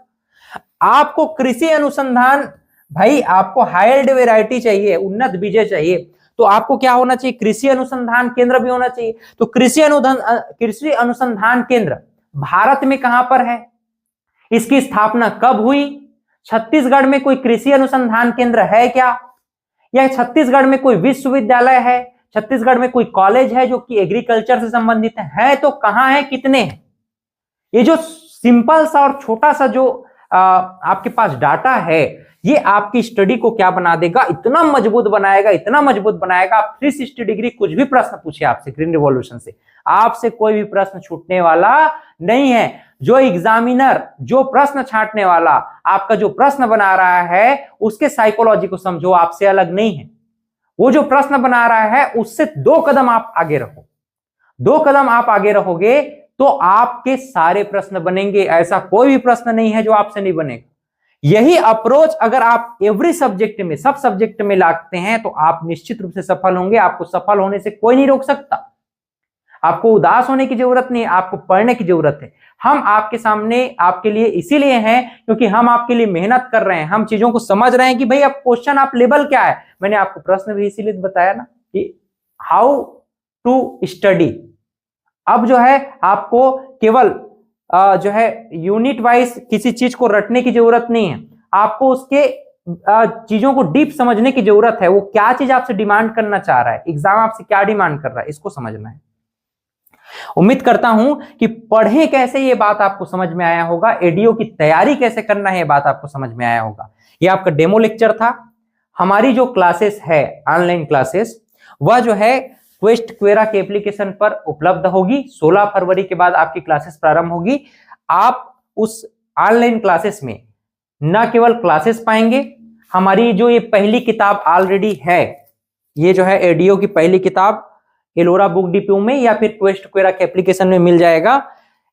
आपको कृषि अनुसंधान, भाई आपको हाइल्ड वैरायटी चाहिए, उन्नत बीजे चाहिए, तो आपको क्या होना चाहिए, कृषि अनुसंधान केंद्र भी होना चाहिए। तो कृषि अनुसंधान केंद्र भारत में कहां पर है, इसकी स्थापना कब हुई, छत्तीसगढ़ में कोई कृषि अनुसंधान केंद्र है क्या, या छत्तीसगढ़ में कोई विश्वविद्यालय है, छत्तीसगढ़ में कोई कॉलेज है जो कि एग्रीकल्चर से संबंधित है तो कहां है, कितने हैं। ये जो सिंपल सा और छोटा सा जो आपके पास डाटा है, ये आपकी स्टडी को क्या बना देगा, इतना मजबूत बनाएगा, इतना मजबूत बनाएगा। आप 360 डिग्री कुछ भी प्रश्न पूछे आपसे ग्रीन रिवॉल्यूशन से, आपसे कोई भी प्रश्न छूटने वाला नहीं है। जो एग्जामिनर, जो प्रश्न छांटने वाला आपका जो प्रश्न बना रहा है, उसके साइकोलॉजी को समझो, आपसे अलग नहीं है। वो जो प्रश्न बना रहा है उससे 2 कदम आप आगे रहो, 2 कदम आप आगे रहोगे तो आपके सारे प्रश्न बनेंगे। ऐसा कोई भी प्रश्न नहीं है जो आपसे नहीं बनेगा। यही अप्रोच अगर आप एवरी सब्जेक्ट में, सब सब्जेक्ट में लाते हैं तो आप निश्चित रूप से सफल होंगे। आपको सफल होने से कोई नहीं रोक सकता। आपको उदास होने की जरूरत नहीं है, आपको पढ़ने की जरूरत है। हम आपके सामने आपके लिए इसीलिए हैं क्योंकि हम आपके लिए मेहनत कर रहे हैं, हम चीजों को समझ रहे हैं कि भाई अब क्वेश्चन आप लेवल क्या है। मैंने आपको प्रश्न भी इसीलिए बताया ना कि हाउ टू स्टडी। अब जो है आपको केवल जो है यूनिट वाइज किसी चीज को रटने की जरूरत नहीं है, आपको उसके चीजों को डीप समझने की जरूरत है। वो क्या चीज आपसे डिमांड करना चाह रहा है, एग्जाम आपसे क्या डिमांड कर रहा है, इसको समझना है। उम्मीद करता हूं कि पढ़े कैसे ये बात आपको समझ में आया होगा, एडीओ की तैयारी कैसे करना है ये बात आपको समझ में आया होगा। ये आपका डेमो लेक्चर था। हमारी जो क्लासेस है, ऑनलाइन क्लासेस, वह जो है क्वेस्ट क्वेरा के एप्लीकेशन पर उपलब्ध होगी। 16 फरवरी के बाद आपकी क्लासेस प्रारंभ होगी। आप उस ऑनलाइन क्लासेस में न केवल क्लासेस पाएंगे, हमारी जो ये पहली किताब ऑलरेडी है, ये जो है एडीओ की पहली किताब एलोरा बुक डिपो में या फिर क्वेस्ट क्वेरा के एप्लीकेशन में मिल जाएगा।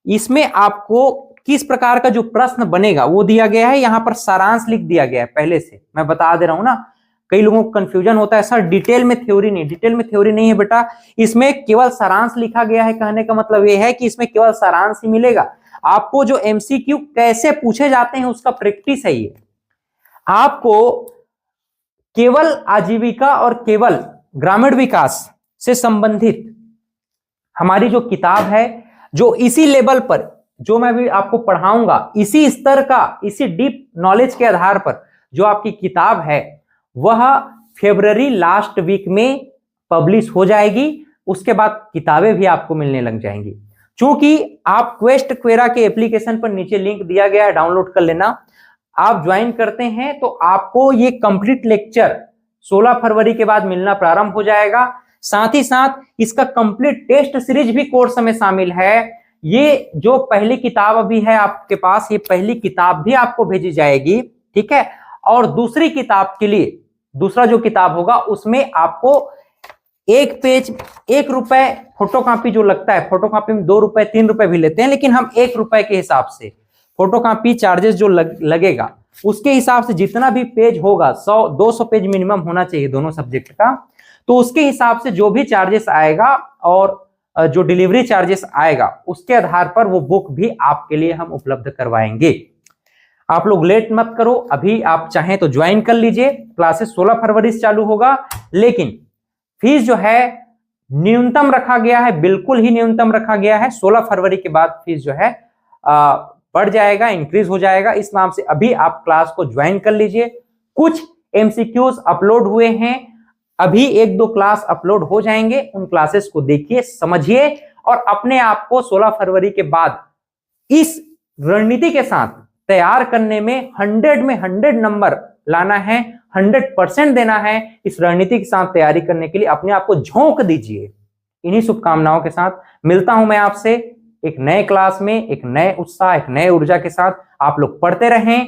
इसमें आपको किस प्रकार का जो प्रश्न बनेगा वो दिया गया है, यहां पर सारांश लिख दिया गया है पहले से। मैं बता दे रहा हूं ना, कई लोगों को कंफ्यूजन होता है सर डिटेल में थ्योरी नहीं। डिटेल में थ्योरी नहीं है बेटा, इसमें केवल सारांश लिखा गया है। कहने का मतलब ये है कि इसमें केवल सारांश ही मिलेगा। आपको जो एमसीक्यू कैसे पूछे जाते हैं उसका प्रैक्टिस है ये। आपको केवल आजीविका और केवल ग्रामीण विकास से संबंधित हमारी जो किताब है, जो इसी लेवल पर जो मैं भी आपको पढ़ाऊंगा, इसी स्तर का, इसी डीप नॉलेज के आधार पर जो आपकी किताब है वह फरवरी लास्ट वीक में पब्लिश हो जाएगी। उसके बाद किताबें भी आपको मिलने लग जाएंगी। चूंकि आप क्वेस्ट क्वेरा के एप्लीकेशन पर नीचे लिंक दिया गया है, डाउनलोड कर लेना। आप ज्वाइन करते हैं तो आपको ये कंप्लीट लेक्चर 16 फरवरी के बाद मिलना प्रारंभ हो जाएगा। साथ ही साथ इसका कंप्लीट टेस्ट सीरीज भी कोर्स में शामिल है। ये जो पहली किताब अभी है आपके पास, ये पहली किताब भी आपको भेजी जाएगी, ठीक है। और दूसरी किताब के लिए दूसरा जो किताब होगा उसमें आपको एक पेज 1 रुपए फोटोकॉपी जो लगता है, फोटोकॉपी में 2 रुपए 3 रुपए भी लेते हैं, लेकिन हम 1 रुपए के हिसाब से फोटोकॉपी चार्जेस जो लगेगा उसके हिसाब से जितना भी पेज होगा, 100-200 पेज मिनिमम होना चाहिए दोनों सब्जेक्ट का, तो उसके हिसाब से जो भी चार्जेस आएगा और जो डिलीवरी चार्जेस आएगा उसके आधार पर वो बुक भी आपके लिए हम उपलब्ध करवाएंगे। आप लोग लेट मत करो, अभी आप चाहें तो ज्वाइन कर लीजिए। क्लासेस 16 फरवरी से चालू होगा, लेकिन फीस जो है न्यूनतम रखा गया है, बिल्कुल ही न्यूनतम रखा गया है। 16 फरवरी के बाद फीस जो है बढ़ जाएगा, इंक्रीज हो जाएगा। इस नाम से अभी आप क्लास को ज्वाइन कर लीजिए। कुछ एमसीक्यूज अपलोड हुए हैं, अभी 1-2 क्लास अपलोड हो जाएंगे। उन क्लासेस को देखिए, समझिए और अपने आप को 16 फरवरी के बाद इस रणनीति के साथ तैयार करने में 100 में 100 नंबर लाना है, 100% देना है। इस रणनीति के साथ तैयारी करने के लिए अपने आप को झोंक दीजिए। इन्हीं शुभकामनाओं के साथ मिलता हूं मैं आपसे एक नए क्लास में, एक नए उत्साह, एक नए ऊर्जा के साथ। आप लोग पढ़ते रहें।